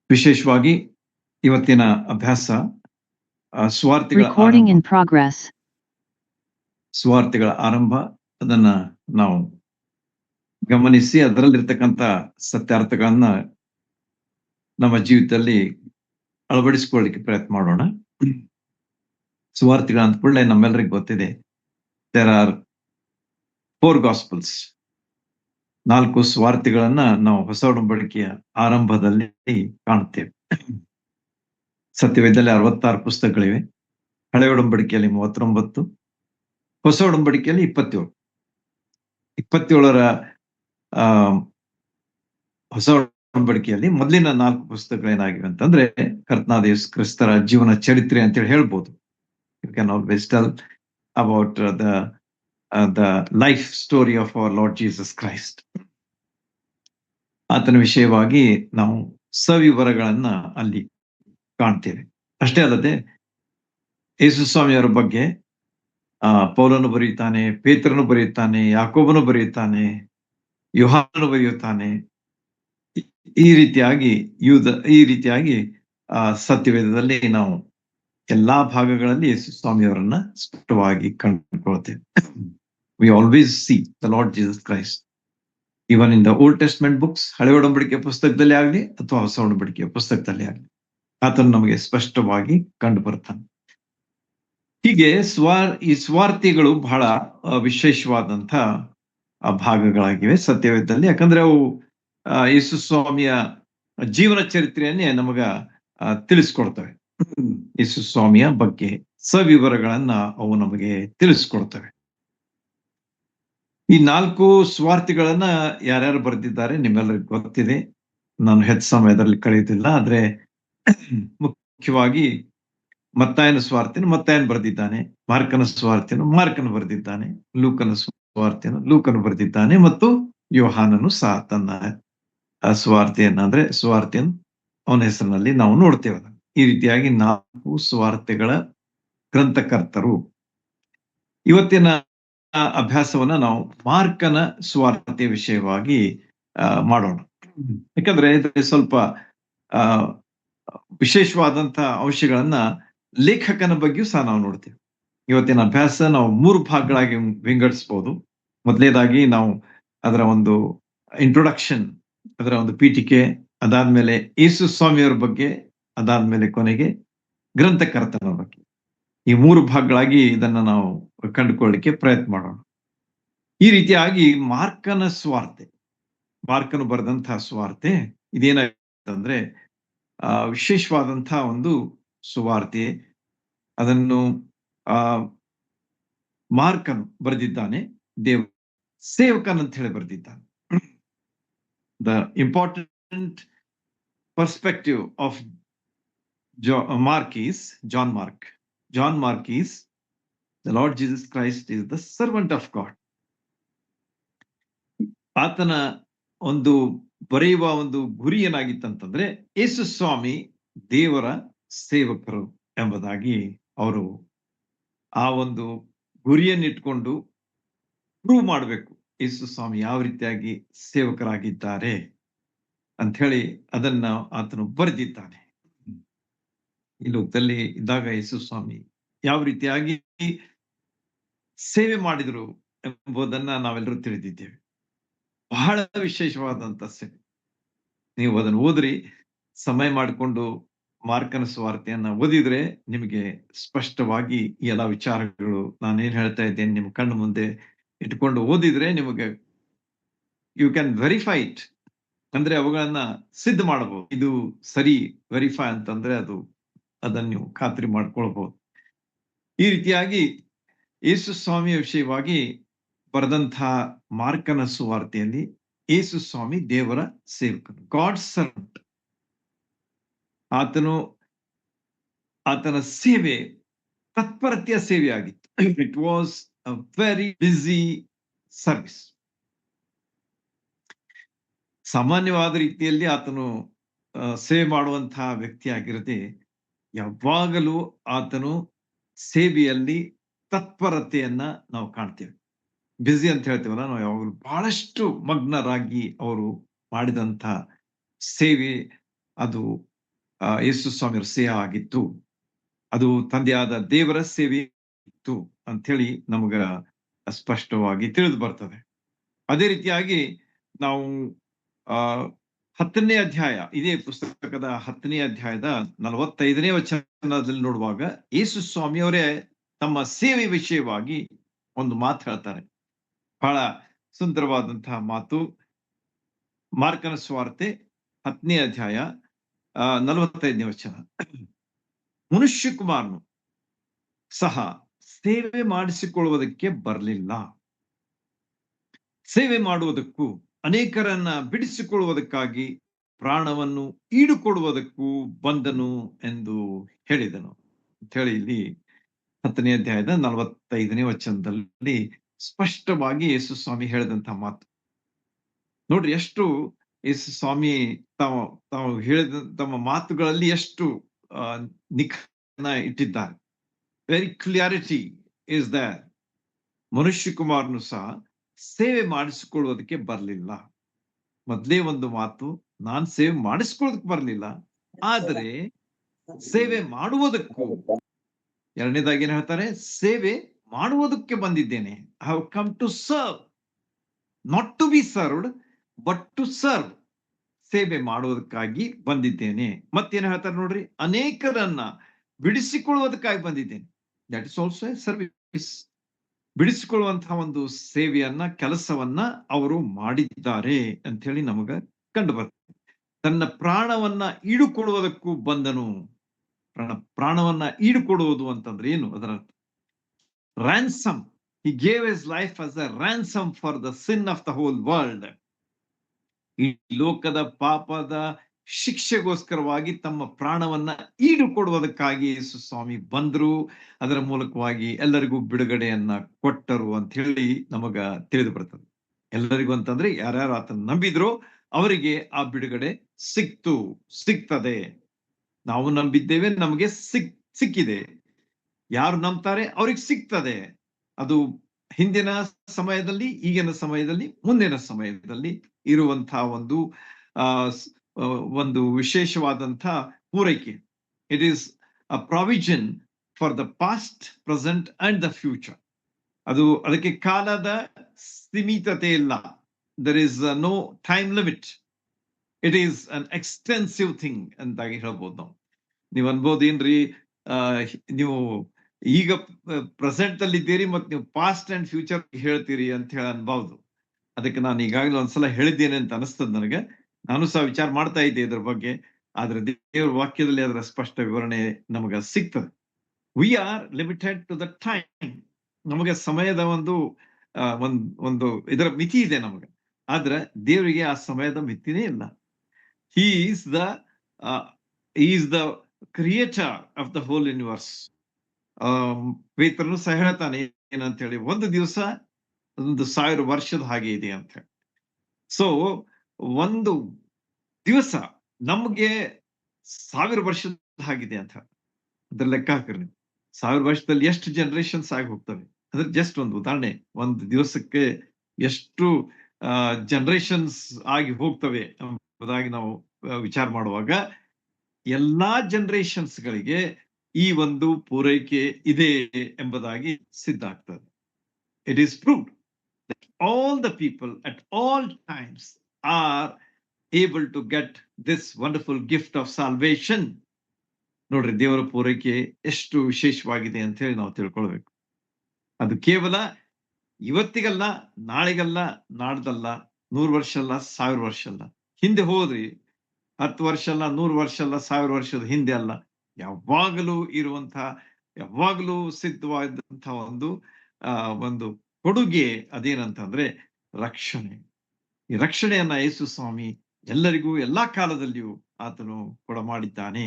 ವಿಶೇಷವಾಗಿ ಇವತ್ತಿನ ಅಭ್ಯಾಸ ಸುವಾರ್ತೆಗಳ Recording ಆರಂಭ. in progress. ಸುವಾರ್ತೆಗಳ ಆರಂಭ ಅದನ್ನ ನಾವು ಗಮನಿಸಿ ಅದರಲ್ಲಿರ್ತಕ್ಕಂಥ ಸತ್ಯಾರ್ಥಗಳನ್ನ ನಮ್ಮ ಜೀವಿತದಲ್ಲಿ ಅಳವಡಿಸಿಕೊಳ್ಳಿಕ್ಕೆ ಪ್ರಯತ್ನ ಮಾಡೋಣ. ಸುವಾರ್ತೆಗಳ ಅಂತ ಕೂಡಲೇ ನಮ್ಮೆಲ್ಲರಿಗೂ ಗೊತ್ತಿದೆ, ದೇರ್ ಆರ್ 4 ಗಾಸ್ಪಲ್ಸ್. 4 ಸುವಾರ್ತೆಗಳನ್ನ ನಾವು ಹೊಸ ಒಡಂಬಡಿಕೆಯ ಆರಂಭದಲ್ಲಿ ಕಾಣುತ್ತೇವೆ. ಸತ್ಯವೇದದಲ್ಲಿ 66 ಪುಸ್ತಕಗಳಿವೆ. ಹಳೆ ಒಡಂಬಡಿಕೆಯಲ್ಲಿ 39, ಹೊಸ ಒಡಂಬಡಿಕೆಯಲ್ಲಿ 27. 27ರ ಹೊಸ ಒಡಂಬಡಿಕೆಯಲ್ಲಿ ಮೊದಲಿನ 4 ಪುಸ್ತಕಗಳೇನಾಗಿವೆ ಅಂತಂದ್ರೆ ಕರ್ತನಾದ ಯೇಸು ಕ್ರಿಸ್ತರ ಜೀವನ ಚರಿತ್ರೆ ಅಂತೇಳಿ ಹೇಳ್ಬೋದು. You can always tell about the life story of our Lord Jesus Christ. ಆತನ ವಿಷಯವಾಗಿ ನಾವು ಸವಿವರಗಳನ್ನ ಅಲ್ಲಿ ಕಾಣ್ತೇವೆ. ಅಷ್ಟೇ ಅಲ್ಲದೆ ಯೇಸು ಸ್ವಾಮಿಯವರ ಬಗ್ಗೆ ಪೌಲನು ಬರೆಯುತ್ತಾನೆ, ಪೇತ್ರನು ಬರೆಯುತ್ತಾನೆ, ಯಾಕೋಬನು ಬರೆಯುತ್ತಾನೆ, ಯೋಹಾನನು ಬರೆಯುತ್ತಾನೆ. ಈ ರೀತಿಯಾಗಿ ಸತ್ಯವೇದದಲ್ಲಿ ನಾವು ಎಲ್ಲಾ ಭಾಗಗಳಲ್ಲಿ ಯೇಸು ಸ್ವಾಮಿಯವರನ್ನ ಸ್ಪಷ್ಟವಾಗಿ ಕಂಡುಕೊಳ್ತೇವೆ. We always see the Lord Jesus Christ even in the Old Testament books, ಹಳೆ ಒಡಂಬಡಿಕೆಯ ಪುಸ್ತಕದಲ್ಲಿ ಆಗಲಿ ಅಥವಾ ಹೊಸ ಒಡಂಬಡಿಕೆಯ ಪುಸ್ತಕದಲ್ಲಿ ಆಗಲಿ ಆತನು ನಮಗೆ ಸ್ಪಷ್ಟವಾಗಿ ಕಂಡು ಬರ್ತಾನೆ. ಹೀಗೆ ಈ ಸ್ವಾರ್ಥಿಗಳು ಬಹಳ ವಿಶೇಷವಾದಂಥ ಭಾಗಗಳಾಗಿವೆ ಸತ್ಯವೇದದಲ್ಲಿ. ಯಾಕಂದ್ರೆ ಅವು ಯೇಸು ಸ್ವಾಮಿಯ ಜೀವನ ಚರಿತ್ರೆಯನ್ನೇ ನಮಗ ತಿಳಿಸ್ಕೊಡ್ತವೆ. ಯೇಸು ಸ್ವಾಮಿಯ ಬಗ್ಗೆ ಸವಿವರಗಳನ್ನ ಅವು ನಮಗೆ ತಿಳಿಸ್ಕೊಡ್ತವೆ. ಈ 4 ಸ್ವಾರ್ಥಿಗಳನ್ನ ಯಾರ್ಯಾರು ಬರೆದಿದ್ದಾರೆ ನಿಮ್ಮೆಲ್ಲರಿಗೂ ಗೊತ್ತಿದೆ. ನಾನು ಹೆಚ್ಚು ಸಮಯದಲ್ಲಿ ಕಳೆಯುತ್ತಿಲ್ಲ. ಆದ್ರೆ ಮುಖ್ಯವಾಗಿ ಮತ್ತಾಯನ ಸ್ವಾರ್ಥಿಯನ್ನು ಮತ್ತಾಯನ ಬರೆದಿದ್ದಾನೆ, ಮಾರ್ಕನ ಸ್ವಾರ್ಥಿಯನ್ನು ಮಾರ್ಕನ ಬರೆದಿದ್ದಾನೆ, ಲೂಕನ ಸ್ವಾರ್ಥಿಯನ್ನು ಲೂಕನು ಬರೆದಿದ್ದಾನೆ, ಮತ್ತು ಯೋಹಾನನು ಸಹ ತನ್ನ ಸ್ವಾರ್ಥಿಯನ್ನು ಅವನ ಹೆಸರಿನಲ್ಲಿ ನಾವು ನೋಡ್ತೇವೆ. ಈ ರೀತಿಯಾಗಿ 4 ಸ್ವಾರ್ಥಿಗಳ ಗ್ರಂಥಕರ್ತರು. ಇವತ್ತಿನ ಅಭ್ಯಾಸವನ್ನ ನಾವು ಮಾರ್ಕನ ಸ್ವಾರ್ಥೆಯ ವಿಷಯವಾಗಿ ಮಾಡೋಣ. ಯಾಕಂದ್ರೆ ಇದು ಸ್ವಲ್ಪ ವಿಶೇಷವಾದಂತಹ ಅಂಶಗಳನ್ನ ಲೇಖಕನ ಬಗ್ಗೆಯೂ ಸಹ ನಾವು ನೋಡ್ತೇವೆ. ಇವತ್ತಿನ ಅಭ್ಯಾಸ ನಾವು 3 ಭಾಗಗಳಾಗಿ ವಿಂಗಡಿಸಬಹುದು. ಮೊದಲನೇದಾಗಿ ನಾವು ಅದರ ಒಂದು ಇಂಟ್ರೊಡಕ್ಷನ್, ಅದರ ಒಂದು ಪೀಠಿಕೆ, ಅದಾದ್ಮೇಲೆ ಯೇಸು ಸ್ವಾಮಿಯವರ ಬಗ್ಗೆ, ಅದಾದ್ಮೇಲೆ ಕೊನೆಗೆ ಗ್ರಂಥಕರ್ತನ ಬಗ್ಗೆ. ಈ 3 ಭಾಗಗಳಾಗಿ ಇದನ್ನ ನಾವು ಕಂಡುಕೊಳ್ಳಿಕ್ಕೆ ಪ್ರಯತ್ನ ಮಾಡೋಣ. ಈ ರೀತಿಯಾಗಿ ಮಾರ್ಕನು ಬರೆದಂತಹ ಸ್ವಾರ್ತೆ ಇದೇನಾಗಿತ್ತಂದ್ರೆ ವಿಶೇಷವಾದಂತಹ ಒಂದು ಸುವಾರ್ತೆ. ಅದನ್ನು ಮಾರ್ಕನು ಬರೆದಿದ್ದಾನೆ, ಸೇವಕನ್ ಅಂತ ಹೇಳಿ ಬರೆದಿದ್ದಾನೆ. The important perspective of John Mark is the Lord Jesus Christ is the servant of God. ಆತನ ಒಂದು ಬರೆಯುವ ಒಂದು ಗುರಿ ಏನಾಗಿತ್ತಂತಂದ್ರೆ ಯೇಸು ಸ್ವಾಮಿ ದೇವರ ಸೇವಕರು ಎಂಬುದಾಗಿ ಅವರು ಆ ಒಂದು ಗುರಿಯನ್ನಿಟ್ಕೊಂಡು ಪ್ರೂವ್ ಮಾಡಬೇಕು, ಯೇಸು ಸ್ವಾಮಿ ಯಾವ ರೀತಿಯಾಗಿ ಸೇವಕರಾಗಿದ್ದಾರೆ ಅಂತ ಹೇಳಿ ಅದನ್ನ ಆತನು ಬರೆದಿದ್ದಾನೆ. ಈ ಲೋಕದಲ್ಲಿ ಇದ್ದಾಗ ಯೇಸು ಸ್ವಾಮಿ ಯಾವ ರೀತಿಯಾಗಿ ಸೇವೆ ಮಾಡಿದ್ರು ಎಂಬುದನ್ನ ನಾವೆಲ್ಲರೂ ತಿಳಿದಿದ್ದೇವೆ. ಬಹಳ ವಿಶೇಷವಾದಂತ ಸೇವೆ. ನೀವು ಅದನ್ನು ಓದ್ರಿ, ಸಮಯ ಮಾಡಿಕೊಂಡು ಮಾರ್ಕನ ಸುವಾರ್ತೆಯನ್ನ ಓದಿದ್ರೆ ನಿಮಗೆ ಸ್ಪಷ್ಟವಾಗಿ ಈ ಎಲ್ಲ ವಿಚಾರಗಳು ನಾನೇನ್ ಹೇಳ್ತಾ ಇದ್ದೇನೆ ನಿಮ್ ಕಣ್ಣು ಮುಂದೆ ಇಟ್ಕೊಂಡು ಓದಿದ್ರೆ ನಿಮಗೆ ಯು ಕ್ಯಾನ್ ವೆರಿಫೈ ಇಟ್. ಅಂದ್ರೆ ಅವುಗಳನ್ನ ಸಿದ್ಧ ಮಾಡಬಹುದು. ಇದು ಸರಿ, ವೆರಿಫೈ ಅಂತಂದ್ರೆ ಅದನ್ನು ನೀವು ಖಾತ್ರಿ ಮಾಡ್ಕೊಳ್ಬಹುದು. ಈ ರೀತಿಯಾಗಿ ಯೇಸು ಸ್ವಾಮಿಯ ವಿಷಯವಾಗಿ ಬರೆದಂತಹ ಮಾರ್ಕನ ಸುವಾರ್ತೆಯಲ್ಲಿ ಯೇಸು ಸ್ವಾಮಿ ದೇವರ ಸೇವಕನು, ಗಾಡ್ ಸರ್ವೆಂಟ್. ಆತನ ಸೇವೆ ತತ್ಪರತೆಯ ಸೇವೆ ಆಗಿತ್ತು. It was a very busy service. ಸಾಮಾನ್ಯವಾದ ರೀತಿಯಲ್ಲಿ ಆತನು ಸೇವೆ ಮಾಡುವಂತಹ ವ್ಯಕ್ತಿ ಆಗಿರದೆ ಯಾವಾಗಲೂ ಆತನು ಸೇವೆಯಲ್ಲಿ ತತ್ಪರತೆಯನ್ನ ನಾವು ಕಾಣ್ತೇವೆ. ಬ್ಯುಸಿ ಅಂತ ಹೇಳ್ತೇವಲ್ಲ, ನಾವು ಯಾವಾಗಲೂ ಬಹಳಷ್ಟು ಮಗ್ನರಾಗಿ ಅವರು ಮಾಡಿದಂಥ ಸೇವೆ ಅದು ಯೇಸು ಸ್ವಾಮಿಯವರ ಸೇವೆ ಆಗಿತ್ತು. ಅದು ತಂದೆಯಾದ ದೇವರ ಸೇವೆ ಇತ್ತು ಅಂತ ಹೇಳಿ ನಮಗ ಸ್ಪಷ್ಟವಾಗಿ ತಿಳಿದು ಬರ್ತದೆ. ಅದೇ ರೀತಿಯಾಗಿ ನಾವು ಆ 10ನೇ ಅಧ್ಯಾಯ, ಇದೇ ಪುಸ್ತಕದ 10ನೇ ಅಧ್ಯಾಯದ 45ನೇ ವಚನದಲ್ಲಿ ನೋಡುವಾಗ ಯೇಸು ಸ್ವಾಮಿಯವರೇ ತಮ್ಮ ಸೇವೆ ವಿಷಯವಾಗಿ ಒಂದು ಮಾತು ಹೇಳ್ತಾರೆ. ಬಹಳ ಸುಂದರವಾದಂತಹ ಮಾತು. ಮಾರ್ಕನ ಸುವಾರ್ತೆ 10ನೇ ಅಧ್ಯಾಯ 45ನೇ ವಚನ. ಮನುಷ್ಯ ಕುಮಾರನು ಸಹ ಸೇವೆ ಮಾಡಿಸಿಕೊಳ್ಳುವುದಕ್ಕೆ ಬರಲಿಲ್ಲ, ಸೇವೆ ಮಾಡುವುದಕ್ಕೂ ಅನೇಕರನ್ನ ಬಿಡಿಸಿಕೊಳ್ಳುವುದಕ್ಕಾಗಿ ಪ್ರಾಣವನ್ನು ಈಡುಕೊಡುವುದಕ್ಕೂ ಬಂದನು ಎಂದು ಹೇಳಿದನು ಅಂತ ಹೇಳಿ ಇಲ್ಲಿ 10ನೇ ಅಧ್ಯಾಯದ 45ನೇ ವಚನದಲ್ಲಿ ಸ್ಪಷ್ಟವಾಗಿ ಯೇಸು ಸ್ವಾಮಿ ಹೇಳಿದಂತಹ ಮಾತು ನೋಡ್ರಿ. ಎಷ್ಟು ಯೇಸು ಸ್ವಾಮಿ ತಾವು ಹೇಳಿದ ತಮ್ಮ ಮಾತುಗಳಲ್ಲಿ ಎಷ್ಟು ನಿಖರನ ಇಟ್ಟಿದ್ದಾರೆ. Very clarity is there. ಮನುಷ್ಯ ಕುಮಾರನು ಸಹ ಸೇವೆ ಮಾಡಿಸಿಕೊಳ್ಳುವುದಕ್ಕೆ ಬರಲಿಲ್ಲ. ಮೊದಲೇ ಒಂದು ಮಾತು, ನಾನ್ ಸೇವೆ ಮಾಡಿಸ್ಕೊಳ್ಳೋದಕ್ಕೆ ಬರಲಿಲ್ಲ, ಆದರೆ ಸೇವೆ ಮಾಡುವುದಕ್ಕೂ. ಎರಡನೇದಾಗಿ ಏನ್ ಹೇಳ್ತಾರೆ? ಸೇವೆ ಮಾಡುವುದಕ್ಕೆ ಬಂದಿದ್ದೇನೆ. I have come to serve, not to be served but to serve. ಸೇವೆ ಮಾಡುವುದಕ್ಕಾಗಿ ಬಂದಿದ್ದೇನೆ. ಮತ್ತೇನ್ ಹೇಳ್ತಾರೆ ನೋಡ್ರಿ? ಅನೇಕರನ್ನ ಬಿಡಿಸಿಕೊಳ್ಳುವುದಕ್ಕಾಗಿ ಬಂದಿದ್ದೇನೆ. That is also a service. ಬಿಡಿಸಿಕೊಳ್ಳುವಂತಹ ಒಂದು ಸೇವೆಯನ್ನ, ಕೆಲಸವನ್ನ ಅವರು ಮಾಡಿದ್ದಾರೆ ಅಂತ ಹೇಳಿ ನಮಗ ಕಂಡು ಬರ್ತದೆ. ತನ್ನ ಪ್ರಾಣವನ್ನ ಈಡುಕೊಡುವುದಕ್ಕೂ ಬಂದನು. ಪ್ರಾಣವನ್ನ ಈಡುಕೊಡುವುದು ಅಂತಂದ್ರೆ ಏನು? ಅದರ ransom. He gave his life as a ransom for the sin of the whole world. ಈ ಲೋಕದ ಪಾಪದ ಶಿಕ್ಷೆಗೋಸ್ಕರವಾಗಿ ತಮ್ಮ ಪ್ರಾಣವನ್ನ ಈಡುಕೊಡುವುದಕ್ಕಾಗಿ ಯೇಸು ಸ್ವಾಮಿ ಬಂದ್ರು. ಅದರ ಮೂಲಕವಾಗಿ ಎಲ್ಲರಿಗೂ ಬಿಡುಗಡೆಯನ್ನ ಕೊಟ್ಟರು ಅಂತ ಹೇಳಿ ನಮಗ ತಿಳಿದು ಬರ್ತದೆ. ಎಲ್ಲರಿಗೂ ಅಂತಂದ್ರೆ ಯಾರ್ಯಾರು ಆತನ ನಂಬಿದ್ರು ಅವರಿಗೆ ಆ ಬಿಡುಗಡೆ ಸಿಗ್ತದೆ. ನಾವು ನಂಬಿದ್ದೇವೆ, ನಮಗೆ ಸಿಕ್ಕಿದೆ. ಯಾರು ನಂಬ್ತಾರೆ ಅವ್ರಿಗೆ ಸಿಗ್ತದೆ. ಅದು ಹಿಂದಿನ ಸಮಯದಲ್ಲಿ, ಈಗಿನ ಸಮಯದಲ್ಲಿ, ಮುಂದಿನ ಸಮಯದಲ್ಲಿ ಇರುವಂತಹ ಒಂದು ವಿಶೇಷವಾದಂತಹ ಪೂರೈಕೆ. It is a provision for the past, present and the future. ಅದಕ್ಕೆ ಕಾಲದ ಸೀಮಿತತೆ ಇಲ್ಲ. There is no time limit. It is an extensive thing ಅಂತಾಗಿ ಹೇಳ್ಬೋದು ನಾವು. ನೀವು ಅನ್ಬೋದು, ಏನ್ರಿ ನೀವು ಈಗ ಪ್ರೆಸೆಂಟ್ ಅಲ್ಲಿ ಇದ್ದೀರಿ ಮತ್ತು ನೀವು ಪಾಸ್ಟ್ ಅಂಡ್ ಫ್ಯೂಚರ್ ಹೇಳ್ತೀರಿ ಅಂತ ಹೇಳಿ ಅನ್ಬಹುದು. ಅದಕ್ಕೆ ನಾನು ಈಗಾಗಲೇ ಒಂದ್ಸಲ ಹೇಳಿದ್ದೇನೆ ಅಂತ ಅನಿಸ್ತದೆ ನನಗೆ. ನಾನು ಸಹ ವಿಚಾರ ಮಾಡ್ತಾ ಇದ್ದೆ ಇದ್ರ ಬಗ್ಗೆ. ಆದ್ರೆ ದೇವರ ವಾಕ್ಯದಲ್ಲಿ ಅದರ ಸ್ಪಷ್ಟ ವಿವರಣೆ ನಮಗ ಸಿಗ್ತದೆ. We are limited to the time. ನಮಗೆ ಸಮಯದ ಒಂದು ಇದರ ಮಿತಿ ಇದೆ ನಮಗೆ. ಆದ್ರೆ ದೇವರಿಗೆ ಆ ಸಮಯದ ಮಿತಿನೇ ಇಲ್ಲ. ಹಿ is the creator of the whole universe. ಪೇತ್ರನು ಸಹ ಹೇಳ್ತಾನೆ ಏನಂತ ಹೇಳಿ, ಒಂದು ದಿವಸ 1000 ವರ್ಷದ ಹಾಗೆ ಇದೆ ಅಂತ ಹೇಳಿ. ಸೊ ಒಂದು ದಿವಸ ನಮ್ಗೆ 1000 ವರ್ಷದ ಹಾಗಿದೆ ಅಂತ ಹೇಳಿ. ಅದ್ರ ಲೆಕ್ಕ ಹಾಕ್ರಿ ನೀವು. 1000 ವರ್ಷದಲ್ಲಿ ಎಷ್ಟು ಜನರೇಷನ್ಸ್ ಆಗಿ ಹೋಗ್ತವೆ. ಅದ್ರ ಜಸ್ಟ್ ಒಂದು ಉದಾಹರಣೆ. ಒಂದು ದಿವಸಕ್ಕೆ ಎಷ್ಟು ಜನರೇಷನ್ಸ್ ಆಗಿ ಹೋಗ್ತವೆ ಎಂಬುದಾಗಿ ನಾವು ವಿಚಾರ ಮಾಡುವಾಗ ಎಲ್ಲಾ ಜನರೇಷನ್ಸ್ ಗಳಿಗೆ ಈ ಒಂದು ಪೂರೈಕೆ ಇದೆ ಎಂಬುದಾಗಿ ಸಿದ್ಧ ಆಗ್ತದೆ. It is proved that all the people at all times are able to get this wonderful gift of salvation. ನೋಡ್ರಿ, ದೇವರ ಪೂರೈಕೆ ಎಷ್ಟು ವಿಶೇಷವಾಗಿದೆ ಅಂತ ಹೇಳಿ ನಾವು ತಿಳ್ಕೊಳ್ಬೇಕು. ಅದು ಕೇವಲ ಇವತ್ತಿಗಲ್ಲ, ನಾಳೆಗಲ್ಲ, ನಾಡ್ದಲ್ಲ, 100 ವರ್ಷ ಅಲ್ಲ, 1000 ವರ್ಷ ಅಲ್ಲ. ಹಿಂದೆ ಹೋದ್ರಿ 10 ವರ್ಷ ಅಲ್ಲ, 100 ವರ್ಷ ಅಲ್ಲ, 1000 ವರ್ಷದ ಹಿಂದೆ ಅಲ್ಲ. ಯಾವಾಗಲೂ ಇರುವಂತಹ, ಯಾವಾಗಲೂ ಸಿದ್ಧವಾದಂತಹ ಒಂದು ಕೊಡುಗೆ ಅದೇನಂತಂದ್ರೆ ರಕ್ಷಣೆ. ಈ ರಕ್ಷಣೆಯನ್ನ ಯೇಸು ಸ್ವಾಮಿ ಎಲ್ಲರಿಗೂ ಎಲ್ಲಾ ಕಾಲದಲ್ಲಿಯೂ ಆತನು ಕೊಡಮಾಡಿದ್ದಾನೆ.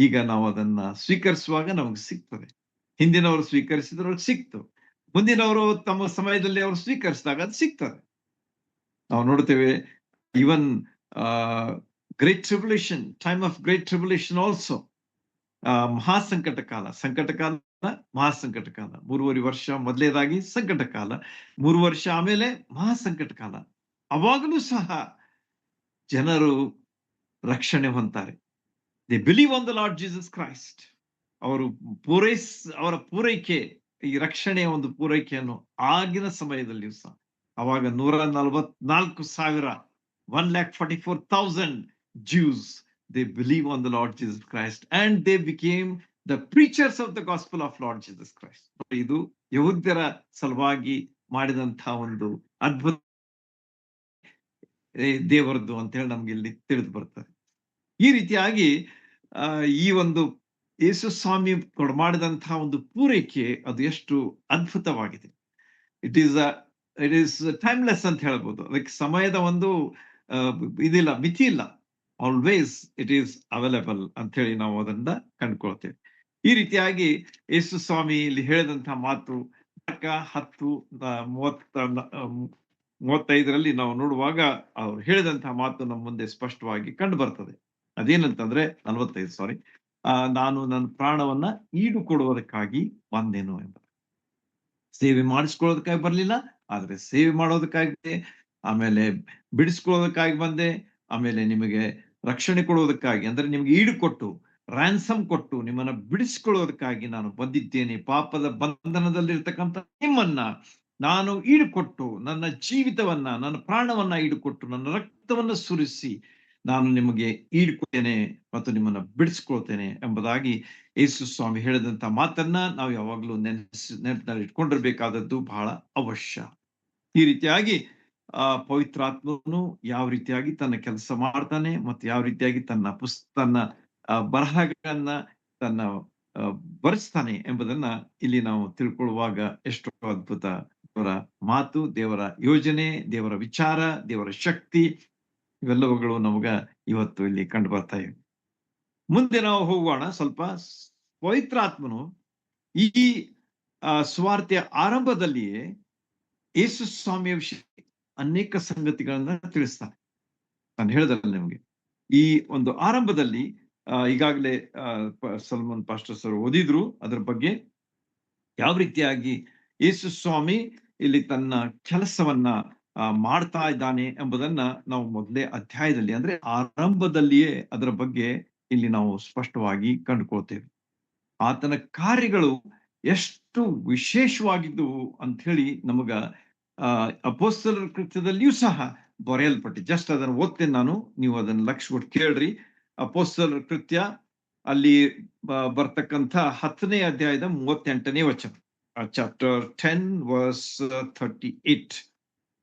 ಈಗ ನಾವು ಅದನ್ನ ಸ್ವೀಕರಿಸುವಾಗ ನಮಗೆ ಸಿಗ್ತದೆ. ಹಿಂದಿನವರು ಸ್ವೀಕರಿಸಿದ್ರು, ಅವ್ರಿಗೆ ಸಿಕ್ತು. ಮುಂದಿನವರು ತಮ್ಮ ಸಮಯದಲ್ಲಿ ಅವರು ಸ್ವೀಕರಿಸಿದಾಗ ಅದು ಸಿಗ್ತದೆ. ನಾವು ನೋಡ್ತೇವೆ, even great tribulation, time of great tribulation also. ಮಹಾಸಂಕಟ ಕಾಲ, ಮಹಾಸಂಕಟ ಕಾಲ. 3.5 ವರ್ಷ ಮೊದಲೇದಾಗಿ ಸಂಕಟ ಕಾಲ, 3 ವರ್ಷ ಆಮೇಲೆ ಮಹಾಸಂಕಟ ಕಾಲ. ಅವಾಗಲೂ ಸಹ ಜನರು ರಕ್ಷಣೆ ಹೊಂತಾರೆ. They believe on the Lord Jesus Christ. ಅವರು ಅವರ ಪೂರೈಕೆ, ಈ ರಕ್ಷಣೆಯ ಒಂದು ಪೂರೈಕೆಯನ್ನು ಆಗಿನ ಸಮಯದಲ್ಲಿಯೂ ಸಹ, ಅವಾಗ 144,000 1,44,000 Jews, they believe on the Lord Jesus Christ and they became the preachers of the gospel of Lord Jesus Christ. ಇದು ಯಹೂದ್ಯರ ಸಲುವಾಗಿ ಮಾಡಿದಂತಹ ಒಂದು ಅದ್ಭುತ ದೇವರದ್ದು ಅಂತ ಹೇಳಿ ನಮ್ಗೆ ಇಲ್ಲಿ ತಿಳಿದು ಬರ್ತದೆ. ಈ ರೀತಿಯಾಗಿ ಈ ಒಂದು ಯೇಸು ಸ್ವಾಮಿ ಮಾಡಿದಂತಹ ಒಂದು ಪೂರೈಕೆ ಅದು ಎಷ್ಟು ಅದ್ಭುತವಾಗಿದೆ. ಇಟ್ ಈಸ್ ಟೈಮ್ಲೆಸ್ ಅಂತ ಹೇಳ್ಬೋದು. ಅದಕ್ಕೆ ಸಮಯದ ಒಂದು ಇದಿಲ್ಲ, ಮಿತಿ ಇಲ್ಲ. ಆಲ್ವೇಸ್ ಇಟ್ ಈಸ್ ಅವೈಲೇಬಲ್ ಅಂತ ಹೇಳಿ ನಾವು ಅದನ್ನ ಕಂಡುಕೊಳ್ತೇವೆ. ಈ ರೀತಿಯಾಗಿ ಯೇಸು ಸ್ವಾಮಿ ಇಲ್ಲಿ ಹೇಳಿದಂತಹ ಮಾತು 10:35 ನಾವು ನೋಡುವಾಗ ಅವ್ರು ಹೇಳಿದಂತಹ ಮಾತು ನಮ್ಮ ಮುಂದೆ ಸ್ಪಷ್ಟವಾಗಿ ಕಂಡು ಬರ್ತದೆ. ಅದೇನಂತಂದ್ರೆ 45 ನಾನು ನನ್ನ ಪ್ರಾಣವನ್ನ ಈಡು ಕೊಡುವುದಕ್ಕಾಗಿ ಬಂದೆನು ಎಂಬ. ಸೇವೆ ಮಾಡಿಸ್ಕೊಳ್ಳೋದಕ್ಕಾಗಿ ಬರ್ಲಿಲ್ಲ, ಆದ್ರೆ ಸೇವೆ ಮಾಡೋದಕ್ಕಾಗಿ, ಆಮೇಲೆ ಬಿಡಿಸ್ಕೊಳ್ಳೋದಕ್ಕಾಗಿ ಬಂದೆ, ಆಮೇಲೆ ನಿಮಗೆ ರಕ್ಷಣೆ ಕೊಡುವುದಕ್ಕಾಗಿ, ಅಂದ್ರೆ ನಿಮ್ಗೆ ಈಡು ಕೊಟ್ಟು, ರ್ಯಾನ್ಸಮ್ ಕೊಟ್ಟು ನಿಮ್ಮನ್ನ ಬಿಡಿಸ್ಕೊಳ್ಳೋದಕ್ಕಾಗಿ ನಾನು ಬಂದಿದ್ದೇನೆ. ಪಾಪದ ಬಂಧನದಲ್ಲಿರ್ತಕ್ಕಂಥ ನಿಮ್ಮನ್ನ ನಾನು ಈಡುಕೊಟ್ಟು, ನನ್ನ ಜೀವಿತವನ್ನ, ನನ್ನ ಪ್ರಾಣವನ್ನ ಈಡುಕೊಟ್ಟು, ನನ್ನ ರಕ್ತವನ್ನ ಸುರಿಸಿ ನಾನು ನಿಮಗೆ ಈಡುಕೊಟ್ಟೇನೆ ಮತ್ತು ನಿಮ್ಮನ್ನ ಬಿಡಿಸ್ಕೊಳ್ತೇನೆ ಎಂಬುದಾಗಿ ಯೇಸು ಸ್ವಾಮಿ ಹೇಳಿದಂತ ಮಾತನ್ನ ನಾವು ಯಾವಾಗ್ಲೂ ನೆನಪಿನಲ್ಲಿ ಇಟ್ಕೊಂಡಿರ್ಬೇಕಾದದ್ದು ಬಹಳ ಅವಶ್ಯ. ಈ ರೀತಿಯಾಗಿ ಪವಿತ್ರಾತ್ಮನು ಯಾವ ರೀತಿಯಾಗಿ ತನ್ನ ಕೆಲಸ ಮಾಡ್ತಾನೆ ಮತ್ತು ಯಾವ ರೀತಿಯಾಗಿ ತನ್ನ ಬರಹಗಳನ್ನ ತನ್ನ ಬರೆಸ್ತಾನೆ ಎಂಬುದನ್ನ ಇಲ್ಲಿ ನಾವು ತಿಳ್ಕೊಳ್ಳುವಾಗ ಎಷ್ಟು ಅದ್ಭುತ ದೇವರ ಮಾತು, ದೇವರ ಯೋಜನೆ, ದೇವರ ವಿಚಾರ, ದೇವರ ಶಕ್ತಿ ಇವೆಲ್ಲವುಗಳು ನಮಗ ಇವತ್ತು ಇಲ್ಲಿ ಕಂಡು ಬರ್ತಾ ಇವೆ. ಮುಂದೆ ನಾವು ಹೋಗೋಣ. ಸ್ವಲ್ಪ ಪವಿತ್ರಾತ್ಮನು ಈ ಸುವಾರ್ತೆಯ ಆರಂಭದಲ್ಲಿಯೇ ಯೇಸು ಸ್ವಾಮಿಯ ವಿಷಯ ಅನೇಕ ಸಂಗತಿಗಳನ್ನ ತಿಳಿಸ್ತಾನೆ. ನಾನು ಹೇಳಿದಲ್ಲ ನಿಮ್ಗೆ, ಈ ಒಂದು ಆರಂಭದಲ್ಲಿ ಈಗಾಗಲೇ ಸಲ್ಮಾನ್ ಪಾಸ್ಟರ್ ಸರ್ ಓದಿದ್ರು ಅದರ ಬಗ್ಗೆ, ಯಾವ ರೀತಿಯಾಗಿ ಯೇಸು ಸ್ವಾಮಿ ಇಲ್ಲಿ ತನ್ನ ಕೆಲಸವನ್ನ ಮಾಡ್ತಾ ಇದ್ದಾನೆ ಎಂಬುದನ್ನ ನಾವು ಮೊದಲೇ ಅಧ್ಯಾಯದಲ್ಲಿ, ಅಂದ್ರೆ ಆರಂಭದಲ್ಲಿಯೇ ಅದರ ಬಗ್ಗೆ ಇಲ್ಲಿ ನಾವು ಸ್ಪಷ್ಟವಾಗಿ ಕಂಡುಕೊಳ್ತೇವೆ. ಆತನ ಕಾರ್ಯಗಳು ಎಷ್ಟು ವಿಶೇಷವಾಗಿದ್ದವು ಅಂತ ಹೇಳಿ ನಮಗ ಅಪೊಸ್ತಲರ ಕೃತ್ಯದಲ್ಲಿಯೂ ಸಹ ಬರೆಯಲ್ಪಟ್ಟು, ಜಸ್ಟ್ ಅದನ್ನು ಓದ್ತೇನೆ ನಾನು, ನೀವು ಅದನ್ನ ಲಕ್ಷ್ಯ ಕೊಟ್ಟು ಕೇಳ್ರಿ. ಅಪೊಸ್ತಲರ ಕೃತ್ಯ ಅಲ್ಲಿ ಬರ್ತಕ್ಕಂಥ 10ನೇ ಅಧ್ಯಾಯದ 38ನೇ ವಚನ, ಚಾಪ್ಟರ್ 10 ವರ್ಸ್ 38.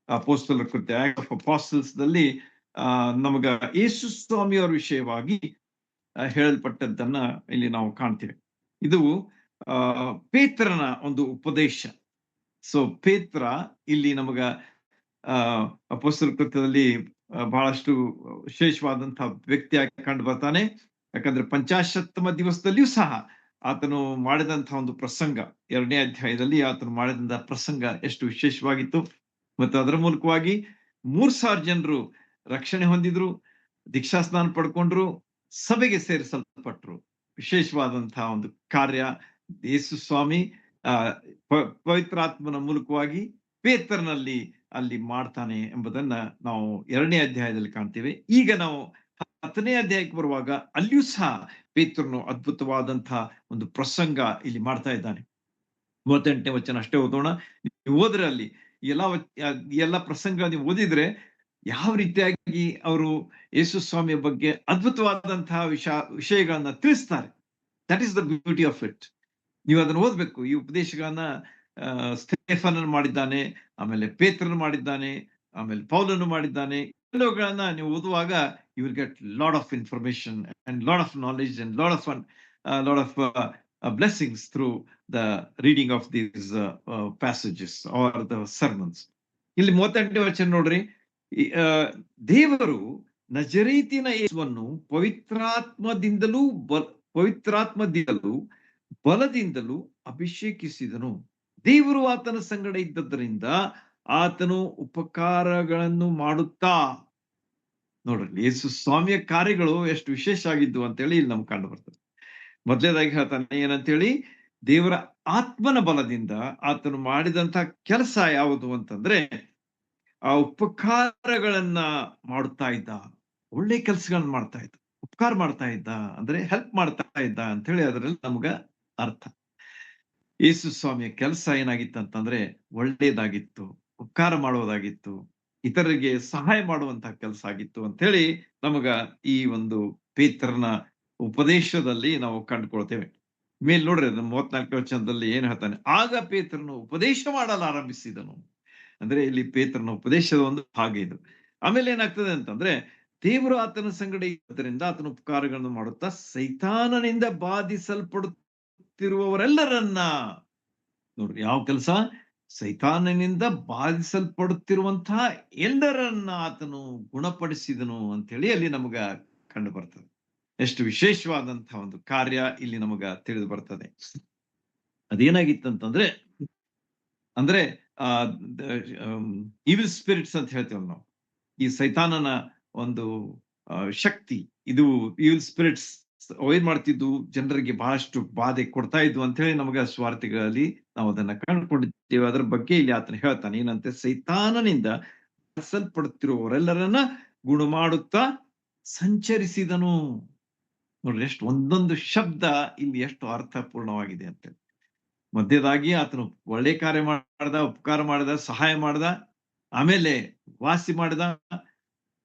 ಅಪೊಸ್ತಲರ ಕೃತ್ಯ, ಆಕ್ಟ್ ಆಫ್ ಅಪಾಸ್ಟಲ್ಸ್ ದಲ್ಲಿ ನಮಗ ಯೇಸು ಸ್ವಾಮಿಯವರ ವಿಷಯವಾಗಿ ಹೇಳಲ್ಪಟ್ಟದ್ದನ್ನ ಇಲ್ಲಿ ನಾವು ಕಾಣ್ತೇವೆ. ಇದು ಪೇತ್ರನ ಒಂದು ಉಪದೇಶ. ಸೊ ಪೇತ್ರ ಇಲ್ಲಿ ನಮಗ ಅಪೊಸ್ತಲರ ಕೃತ್ಯದಲ್ಲಿ ಬಹಳಷ್ಟು ವಿಶೇಷವಾದಂತಹ ವ್ಯಕ್ತಿಯಾಗಿ ಕಂಡು ಬರ್ತಾನೆ. ಯಾಕಂದ್ರೆ 50ಮ ದಿವಸದಲ್ಲಿಯೂ ಸಹ ಆತನು ಮಾಡಿದಂತಹ ಒಂದು ಪ್ರಸಂಗ, 2ನೇ ಅಧ್ಯಾಯದಲ್ಲಿ ಆತನು ಮಾಡಿದಂತಹ ಪ್ರಸಂಗ ಎಷ್ಟು ವಿಶೇಷವಾಗಿತ್ತು. ಮತ್ತು ಅದರ ಮೂಲಕವಾಗಿ 3,000 ಜನರು ರಕ್ಷಣೆ ಹೊಂದಿದ್ರು, ದೀಕ್ಷಾ ಸ್ನಾನ ಪಡ್ಕೊಂಡ್ರು, ಸಭೆಗೆ ಸೇರಿಸಲ್ಪಟ್ರು. ವಿಶೇಷವಾದಂತಹ ಒಂದು ಕಾರ್ಯ ಯೇಸು ಸ್ವಾಮಿ ಪವಿತ್ರಾತ್ಮನ ಮೂಲಕವಾಗಿ ಪೇತ್ರನಲ್ಲಿ ಅಲ್ಲಿ ಮಾಡ್ತಾನೆ ಎಂಬುದನ್ನ ನಾವು 2ನೇ ಅಧ್ಯಾಯದಲ್ಲಿ ಕಾಣ್ತೇವೆ. ಈಗ ನಾವು 10ನೇ ಅಧ್ಯಾಯಕ್ಕೆ ಬರುವಾಗ ಅಲ್ಲಿಯೂ ಸಹ ಪೇತ್ರನು ಅದ್ಭುತವಾದಂತಹ ಒಂದು ಪ್ರಸಂಗ ಇಲ್ಲಿ ಮಾಡ್ತಾ ಇದ್ದಾನೆ. 38ನೇ ವಚನ ಅಷ್ಟೇ ಓದೋಣ. ನೀವು ಹೋದ್ರೆ ಅಲ್ಲಿ ಎಲ್ಲ ಪ್ರಸಂಗ ನೀವು ಓದಿದ್ರೆ ಯಾವ ರೀತಿಯಾಗಿ ಅವರು ಯೇಸು ಸ್ವಾಮಿಯ ಬಗ್ಗೆ ಅದ್ಭುತವಾದಂತಹ ವಿಷಯಗಳನ್ನ ತಿಳಿಸ್ತಾರೆ. That is the beauty of it. ನೀವು ಅದನ್ನು ಓದ್ಬೇಕು. ಈ ಉಪದೇಶಗಳನ್ನ ಸ್ಟೆಫನನ್ ಮಾಡಿದ್ದಾನೆ, ಆಮೇಲೆ ಪೇತ್ರನು ಮಾಡಿದ್ದಾನೆ, ಆಮೇಲೆ ಪೌಲನು ಮಾಡಿದ್ದಾನೆ. ಎಲ್ಲವುಗಳನ್ನ ನೀವು ಓದುವಾಗ you will get lot of information and lot of knowledge and lot of blessings through the reading of these passages or the sermons. ಇಲ್ಲಿ 38ನೇ ವಚನ ನೋಡ್ರಿ. ದೇವರು ನಜರೇತಿನ ಯೇಸುವನ್ನು ಪವಿತ್ರಾತ್ಮದಿಂದಲೂ ಬಲದಿಂದಲೂ ಅಭಿಷೇಕಿಸಿದನು. ದೇವರು ಆತನ ಸಂಗಡ ಇದ್ದದ್ದರಿಂದ ಆತನು ಉಪಕಾರಗಳನ್ನು ಮಾಡುತ್ತಾ, ನೋಡ್ರಿ ಯೇಸು ಸ್ವಾಮಿಯ ಕಾರ್ಯಗಳು ಎಷ್ಟು ವಿಶೇಷ ಆಗಿದ್ದು ಅಂತೇಳಿ ಇಲ್ಲಿ ನಮ್ಗೆ ಕಂಡು ಬರ್ತದೆ. ಮೊದಲೇದಾಗಿ ಹೇಳ್ತಾನೆ ಏನಂತೇಳಿ, ದೇವರ ಆತ್ಮನ ಬಲದಿಂದ ಆತನು ಮಾಡಿದಂತಹ ಕೆಲಸ ಯಾವುದು ಅಂತಂದ್ರೆ ಆ ಉಪಕಾರಗಳನ್ನ ಮಾಡುತ್ತಾ ಇದ್ದ, ಒಳ್ಳೆ ಕೆಲಸಗಳನ್ನ ಮಾಡ್ತಾ ಇದ್ದ. ಉಪಕಾರ ಮಾಡ್ತಾ ಇದ್ದ, ಅಂದ್ರೆ ಹೆಲ್ಪ್ ಮಾಡ್ತಾ ಇದ್ದ ಅಂತ ಹೇಳಿ ಅದರಲ್ಲಿ ನಮ್ಗ ಅರ್ಥ. ಯೇಸು ಸ್ವಾಮಿಯ ಕೆಲಸ ಏನಾಗಿತ್ತಂತಂದ್ರೆ ಒಳ್ಳೇದಾಗಿತ್ತು, ಉಪಕಾರ ಮಾಡೋದಾಗಿತ್ತು, ಇತರರಿಗೆ ಸಹಾಯ ಮಾಡುವಂತಹ ಕೆಲಸ ಆಗಿತ್ತು ಅಂತ ಹೇಳಿ ನಮಗ ಈ ಒಂದು ಪೇತ್ರನ ಉಪದೇಶದಲ್ಲಿ ನಾವು ಕಂಡುಕೊಳ್ತೇವೆ. ಮೇಲ್ ನೋಡ್ರಿ 34 ವಚನದಲ್ಲಿ ಏನ್ ಹೇಳ್ತಾನೆ, ಆಗ ಪೇತ್ರನು ಉಪದೇಶ ಮಾಡಲು ಆರಂಭಿಸಿದನು. ಅಂದ್ರೆ ಇಲ್ಲಿ ಪೇತ್ರನ ಉಪದೇಶದ ಒಂದು ಭಾಗ ಇದು. ಆಮೇಲೆ ಏನಾಗ್ತದೆ ಅಂತಂದ್ರೆ, ದೇವರು ಆತನ ಸಂಗಡ ಇದ್ದರಿಂದ ಆತನ ಉಪಕಾರಗಳನ್ನು ಮಾಡುತ್ತಾ ಸೈತಾನನಿಂದ ಬಾಧಿಸಲ್ಪಡುತ್ತಿರುವವರೆಲ್ಲರನ್ನ, ನೋಡ್ರಿ ಯಾವ ಕೆಲಸ, ಸೈತಾನನಿಂದ ಬಾಧಿಸಲ್ಪಡುತ್ತಿರುವಂತಹ ಎಲ್ಲರನ್ನ ಆತನು ಗುಣಪಡಿಸಿದನು ಅಂತ ಹೇಳಿ ಅಲ್ಲಿ ನಮಗ ಕಂಡು ಬರ್ತದೆ. ಎಷ್ಟು ವಿಶೇಷವಾದಂತಹ ಒಂದು ಕಾರ್ಯ ಇಲ್ಲಿ ನಮಗ ತಿಳಿದು ಬರ್ತದೆ. ಅದೇನಾಗಿತ್ತಂತಂದ್ರೆ, ಅಂದ್ರೆ ಆ ಇವಿಲ್ ಸ್ಪಿರಿಟ್ಸ್ ಅಂತ ಹೇಳ್ತೇವೆ ನಾವು. ಈ ಸೈತಾನನ ಒಂದು ಶಕ್ತಿ, ಇದು ಇವಿಲ್ ಸ್ಪಿರಿಟ್ಸ್ ಏನ್ ಮಾಡ್ತಿದ್ವು, ಜನರಿಗೆ ಬಹಳಷ್ಟು ಬಾಧೆ ಕೊಡ್ತಾ ಇದ್ವು ಅಂತ ಹೇಳಿ ನಮಗ ಸ್ವಾರ್ಥಿಗಳಲ್ಲಿ ನಾವು ಅದನ್ನ ಕಂಡುಕೊಂಡಿದ್ದೇವೆ. ಅದರ ಬಗ್ಗೆ ಇಲ್ಲಿ ಆತನ ಹೇಳ್ತಾನೆ ಏನಂತೆ, ಸೈತಾನನಿಂದ ಸಲ್ಪಡುತ್ತಿರುವವರೆಲ್ಲರನ್ನ ಗುಣ ಮಾಡುತ್ತಾ ಸಂಚರಿಸಿದನು. ನೋಡ್ರಿ ಎಷ್ಟು ಒಂದೊಂದು ಶಬ್ದ ಇಲ್ಲಿ ಎಷ್ಟು ಅರ್ಥಪೂರ್ಣವಾಗಿದೆ ಅಂತ. ಮಧ್ಯದಾಗಿ ಆತನು ಒಳ್ಳೆ ಕಾರ್ಯ ಮಾಡ್ದ, ಉಪಕಾರ ಮಾಡ್ದ, ಸಹಾಯ ಮಾಡ್ದ, ಆಮೇಲೆ ವಾಸಿ ಮಾಡ್ದ,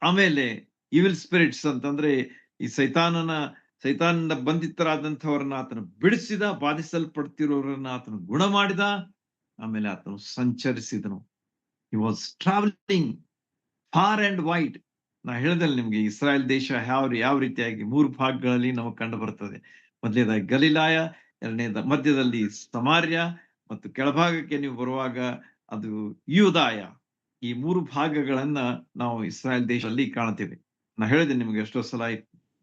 ಆಮೇಲೆ ಇವಿಲ್ ಸ್ಪಿರಿಟ್ಸ್ ಅಂತಂದ್ರೆ ಈ ಸೈತಾನನ ಬಂಧಿತರಾದಂಥವ್ರನ್ನ ಆತನು ಬಿಡಿಸಿದ, ಬಾಧಿಸಲ್ಪಡ್ತಿರೋರನ್ನ ಆತನು ಗುಣ ಮಾಡಿದ, ಆಮೇಲೆ ಆತನು ಸಂಚರಿಸಿದನು. He was travelling far and wide. ನಾ ಹೇಳ್ದಲ್ಲಿ ನಿಮ್ಗೆ ಇಸ್ರಾಯೇಲ್ ದೇಶ ಯಾವ ರೀತಿಯಾಗಿ 3 ಭಾಗಗಳಲ್ಲಿ ನಮಗೆ ಕಂಡು ಬರ್ತದೆ. ಮೊದಲನೇದಾಗಿ ಗಲಿಲಾಯ, ಎರಡನೇದ ಮಧ್ಯದಲ್ಲಿ ಸಮಾರ್ಯ, ಮತ್ತು ಕೆಳಭಾಗಕ್ಕೆ ನೀವು ಬರುವಾಗ ಅದು ಯೂದಾಯ. ಈ 3 ಭಾಗಗಳನ್ನ ನಾವು ಇಸ್ರಾಯೇಲ್ ದೇಶದಲ್ಲಿ ಕಾಣ್ತೇವೆ. ನಾ ಹೇಳಿದೆ ನಿಮ್ಗೆ ಎಷ್ಟೋ ಸಲ,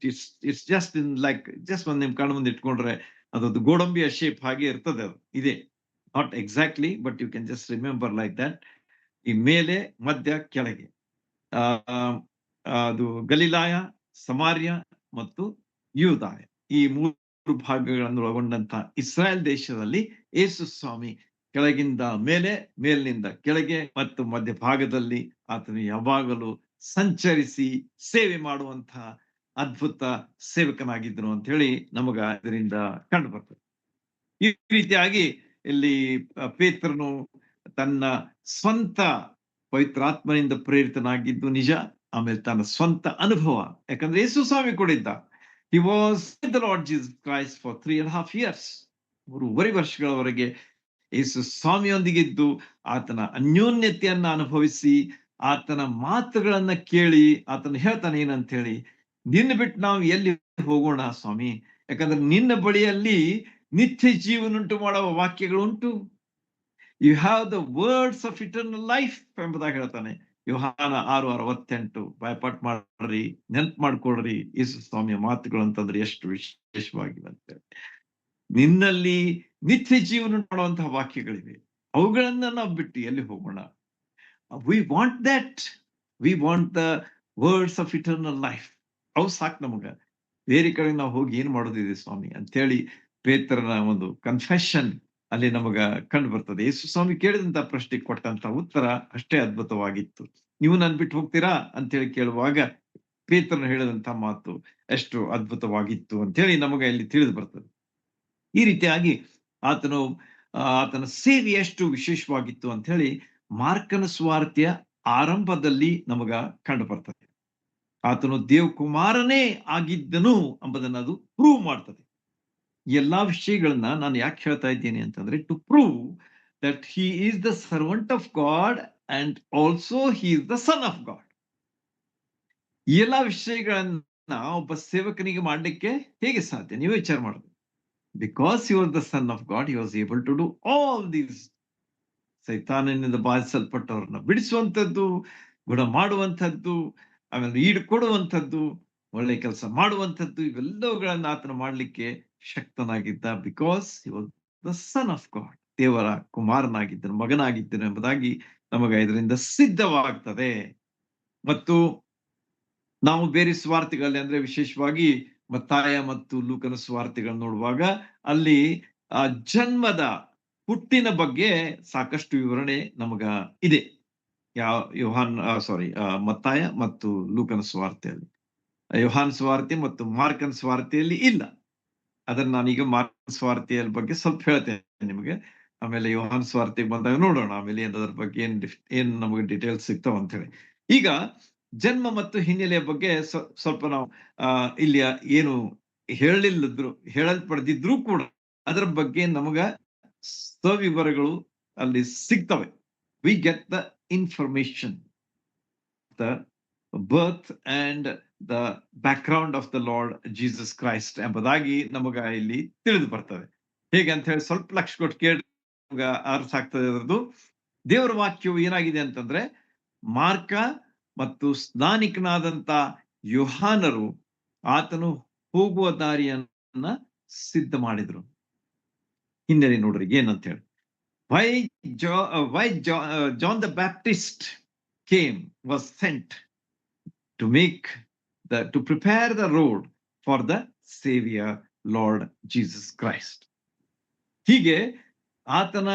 it's just in like just ಒಂದ್ ನಿಮ್ ಕಣ್ಣು ಮುಂದೆ ಇಟ್ಕೊಂಡ್ರೆ ಅದೊಂದು ಗೋಡಂಬಿಯ ಶೇಪ್ ಹಾಗೆ ಇರ್ತದೆ. ಅದು ಇದೆ, not exactly, but you can just remember like that. ಈ ಮೇಲೆ, ಮಧ್ಯ, ಕೆಳಗೆ ಅದು ಗಲಿಲಾಯ, ಸಮಾರ್ಯ ಮತ್ತು ಯೂದಾಯ, ಈ 3 ಭಾಗಗಳನ್ನು ಒಳಗೊಂಡಂತ ಇಸ್ರಾಯೇಲ್ ದೇಶದಲ್ಲಿ ಯೇಸು ಸ್ವಾಮಿ ಕೆಳಗಿಂದ ಮೇಲೆ, ಮೇಲಿನಿಂದ ಕೆಳಗೆ ಮತ್ತು ಮಧ್ಯ ಭಾಗದಲ್ಲಿ ಆತನು ಯಾವಾಗಲೂ ಸಂಚರಿಸಿ ಸೇವೆ ಮಾಡುವಂತಹ ಅದ್ಭುತ ಸೇವಕನಾಗಿದ್ದನು ಅಂತ ಹೇಳಿ ನಮಗ ಇದರಿಂದ ಕಂಡು ಬರ್ತದೆ. ಈ ರೀತಿಯಾಗಿ ಇಲ್ಲಿ ಪೇತ್ರನು ತನ್ನ ಸ್ವಂತ ಪವಿತ್ರಾತ್ಮನಿಂದ ಪ್ರೇರಿತನಾಗಿದ್ದು ನಿಜ, ಆಮೇಲೆ ತನ್ನ ಸ್ವಂತ ಅನುಭವ, ಯಾಕಂದ್ರೆ ಯೇಸು ಸ್ವಾಮಿ ಕೊಡಿದ್ದ. He was with the Lord Jesus Christ for 3.5 years. 3.5 ವರ್ಷಗಳವರೆಗೆ ಯೇಸು ಸ್ವಾಮಿಯೊಂದಿಗಿದ್ದು ಆತನ ಅನ್ಯೋನ್ಯತೆಯನ್ನ ಅನುಭವಿಸಿ, ಆತನ ಮಾತುಗಳನ್ನ ಕೇಳಿ, ಆತನ ಹೇಳ್ತಾನೆ ಏನಂತ ಹೇಳಿ, ನಿನ್ನ ಬಿಟ್ಟು ನಾವು ಎಲ್ಲಿ ಹೋಗೋಣ ಸ್ವಾಮಿ, ಯಾಕಂದ್ರೆ ನಿನ್ನ ಬಳಿಯಲ್ಲಿ ನಿತ್ಯ ಜೀವನುಂಟು ಮಾಡುವ ವಾಕ್ಯಗಳುಂಟು. You have the words of eternal life ಎಂಬುದಾಗಿ ಹೇಳ್ತಾನೆ. ಯೋಹಾನ 6:68. ಬಾಯ್ಪಾಟ್ ಮಾಡ್ರಿ, ನೆನ್ಪು ಮಾಡ್ಕೊಳ್ರಿ ಯೇಸು ಸ್ವಾಮಿಯ ಮಾತುಗಳು ಅಂತಂದ್ರೆ ಎಷ್ಟು ವಿಶೇಷವಾಗಿವೆ. ನಿನ್ನಲ್ಲಿ ನಿತ್ಯ ಜೀವನ ಮಾಡುವಂತಹ ವಾಕ್ಯಗಳಿವೆ, ಅವುಗಳನ್ನ ನಾವು ಬಿಟ್ಟು ಎಲ್ಲಿ ಹೋಗೋಣ? We want that, we want the words of eternal life. ಅವು ಸಾಕು ನಮಗ, ಬೇರೆ ಕಡೆ ನಾವು ಹೋಗಿ ಏನ್ ಮಾಡೋದಿದೆ ಸ್ವಾಮಿ ಅಂತೇಳಿ ಪೇತ್ರನ ಒಂದು ಕನ್ಫೆಷನ್ ಅಲ್ಲಿ ನಮಗ ಕಂಡು ಬರ್ತದೆ. ಯೇಸು ಸ್ವಾಮಿ ಕೇಳಿದಂತ ಪ್ರಶ್ನೆಗೆ ಕೊಟ್ಟಂತ ಉತ್ತರ ಅಷ್ಟೇ ಅದ್ಭುತವಾಗಿತ್ತು. ನೀವು ನನ್ ಬಿಟ್ಟು ಹೋಗ್ತೀರಾ ಅಂತೇಳಿ ಕೇಳುವಾಗ ಪೇತ್ರನ ಹೇಳಿದಂತ ಮಾತು ಎಷ್ಟು ಅದ್ಭುತವಾಗಿತ್ತು ಅಂತೇಳಿ ನಮಗ ಇಲ್ಲಿ ತಿಳಿದು ಬರ್ತದೆ. ಈ ರೀತಿಯಾಗಿ ಆತನ ಸೇವೆ ಎಷ್ಟು ವಿಶೇಷವಾಗಿತ್ತು ಅಂತ ಹೇಳಿ ಮಾರ್ಕನ ಸುವಾರ್ತೆಯ ಆರಂಭದಲ್ಲಿ ನಮಗ ಕಂಡು ಬರ್ತದೆ. ಆತನು ದೇವಕುಮಾರನೇ ಆಗಿದ್ದನು ಎಂಬುದನ್ನು ಅದು ಪ್ರೂವ್ ಮಾಡ್ತದೆ. ಎಲ್ಲಾ ವಿಷಯಗಳನ್ನ ನಾನು ಯಾಕೆ ಹೇಳ್ತಾ ಇದ್ದೇನೆ ಅಂತಂದ್ರೆ, to prove that he is the servant of God and also he is the son of God. ಈ ಎಲ್ಲಾ ವಿಷಯಗಳನ್ನ ಒಬ್ಬ ಸೇವಕನಿಗೆ ಮಾಡ್ಲಿಕ್ಕೆ ಹೇಗೆ ಸಾಧ್ಯ? ನೀವು ವಿಚಾರ ಮಾಡಬೇಕು. Because he was the son of God, he was able to do all these. ಸೈತಾನನಿಂದ ಬಾಧಿಸಲ್ಪಟ್ಟವ್ರನ್ನ ಬಿಡಿಸುವಂಥದ್ದು, ಗುಣ ಮಾಡುವಂಥದ್ದು, ಆಮೇಲೆ ಈಡುಕೊಡುವಂಥದ್ದು, ಒಳ್ಳೆ ಕೆಲಸ ಮಾಡುವಂಥದ್ದು, ಇವೆಲ್ಲವುಗಳನ್ನ ಆತನ ಮಾಡ್ಲಿಕ್ಕೆ ಶಕ್ತನಾಗಿದ್ದ. Because he was the son of God, ದೇವರ ಕುಮಾರನಾಗಿದ್ದನು, ಮಗನಾಗಿದ್ದನು ಎಂಬುದಾಗಿ ನಮಗ ಇದರಿಂದ ಸಿದ್ಧವಾಗ್ತದೆ. ಮತ್ತು ನಾವು ಬೇರೆ ಸ್ವಾರ್ಥಿಗಳಲ್ಲಿ ಅಂದ್ರೆ ವಿಶೇಷವಾಗಿ ಮತ್ತಾಯ ಮತ್ತು ಲೂಕನ ಸ್ವಾರ್ಥಿಗಳನ್ನ ನೋಡುವಾಗ ಅಲ್ಲಿ ಜನ್ಮದ ಹುಟ್ಟಿನ ಬಗ್ಗೆ ಸಾಕಷ್ಟು ವಿವರಣೆ ನಮಗ ಇದೆ. ಮತ್ತಾಯ ಮತ್ತು ಲೂಕನ ಸ್ವಾರ್ಥೆಯಲ್ಲಿ ಯೋಹಾನ್ ಸ್ವಾರ್ತೆ ಮತ್ತು ಮಾರ್ಕನ್ ಸ್ವಾರ್ತೆಯಲ್ಲಿ ಇಲ್ಲ. ಅದನ್ನ ನಾನೀಗ ಮಾರ್ಕನ್ ಸ್ವಾರ್ತೆಯ ಬಗ್ಗೆ ಸ್ವಲ್ಪ ಹೇಳ್ತೇನೆ ನಿಮಗೆ. ಆಮೇಲೆ ಯೋಹಾನ್ ಸ್ವಾರ್ತೆಗೆ ಬಂದಾಗ ನೋಡೋಣ ಆಮೇಲೆ ಅದ್ರ ಬಗ್ಗೆ ಏನ್ ನಮಗೆ ಡೀಟೇಲ್ಸ್ ಸಿಗ್ತಾವ ಅಂತ ಹೇಳಿ. ಈಗ ಜನ್ಮ ಮತ್ತು ಹಿನ್ನೆಲೆಯ ಬಗ್ಗೆ ಸ್ವಲ್ಪ ನಾವು ಇಲ್ಲಿ ಏನು ಹೇಳಲ್ಪಡದಿದ್ರು ಕೂಡ ಅದರ ಬಗ್ಗೆ ನಮಗ ಸವಿವರಗಳು ಅಲ್ಲಿ ಸಿಗ್ತವೆ. We get the information, the birth and the background of the Lord Jesus Christ ಎಂಬುದಾಗಿ ನಮಗ ಇಲ್ಲಿ ತಿಳಿದು ಬರ್ತದೆ. ಹೇಗೆ ಅಂತ ಹೇಳಿ ಸ್ವಲ್ಪ ಲಕ್ಷ ಕೊಟ್ಟು ಕೇಳಿ ಅರ್ಥ ಆಗ್ತದೆ. ಅದರದ್ದು ದೇವರ ವಾಕ್ಯವು ಏನಾಗಿದೆ ಅಂತಂದ್ರೆ, ಮಾರ್ಕ ಮತ್ತು ಸ್ನಾನಿಕನಾದಂತ ಯೋಹಾನರು ಆತನು ಹೋಗುವ ದಾರಿಯನ್ನ ಸಿದ್ಧ ಮಾಡಿದ್ರು. ಹಿನ್ನೆಲೆ ನೋಡ್ರಿ ಏನಂತ ಹೇಳಿ. Why John the Baptist came was sent to prepare the road for the saviour Lord Jesus Christ. ಹೀಗೆ ಆತನ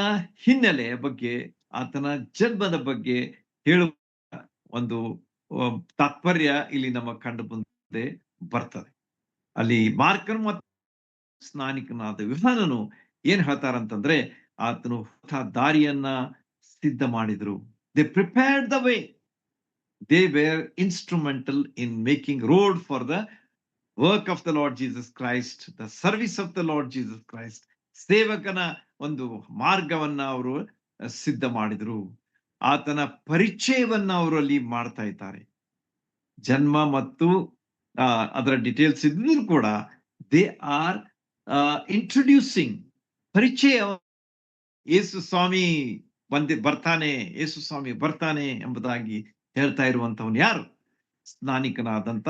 ಹಿನ್ನೆಲೆಯ ಬಗ್ಗೆ, ಆತನ ಜನ್ಮದ ಬಗ್ಗೆ ಹೇಳುವ ಒಂದು ತಾತ್ಪರ್ಯ ಇಲ್ಲಿ ನಮ್ಮ ಕಂಡು ಬಂದೇ ಬರ್ತದೆ. ಅಲ್ಲಿ ಮಾರ್ಕನ್ ಮತ್ತು ಸ್ನಾನಿಕನಾದ ಯೋಹಾನನು ಏನ್ ಹೇಳ್ತಾರಂತಂದ್ರೆ, ಆತನು ದಾರಿಯನ್ನ ಸಿದ್ಧ ಮಾಡಿದ್ರು. They prepared the way. They were instrumental in making road for the work of the Lord Jesus Christ, the service of the Lord Jesus Christ. ಸೇವಕನ ಒಂದು ಮಾರ್ಗವನ್ನ ಅವರು ಸಿದ್ಧ ಮಾಡಿದ್ರು. ಆತನ ಪರಿಚಯವನ್ನ ಅವರಲ್ಲಿ ಮಾಡ್ತಾ ಇದ್ದಾರೆ. ಜನ್ಮ ಮತ್ತು ಅದರ ಡೀಟೇಲ್ಸ್ ಇದ್ರೂ ಕೂಡ ದೇ ಆರ್ ಇಂಟ್ರೊಡ್ಯೂಸಿಂಗ್ ಪರಿಚಯ. ಯೇಸು ಸ್ವಾಮಿ ಬರ್ತಾನೆ, ಯೇಸು ಸ್ವಾಮಿ ಬರ್ತಾನೆ ಎಂಬುದಾಗಿ ಹೇಳ್ತಾ ಇರುವಂತವನು ಯಾರು? ಸ್ನಾನಿಕನಾದಂತ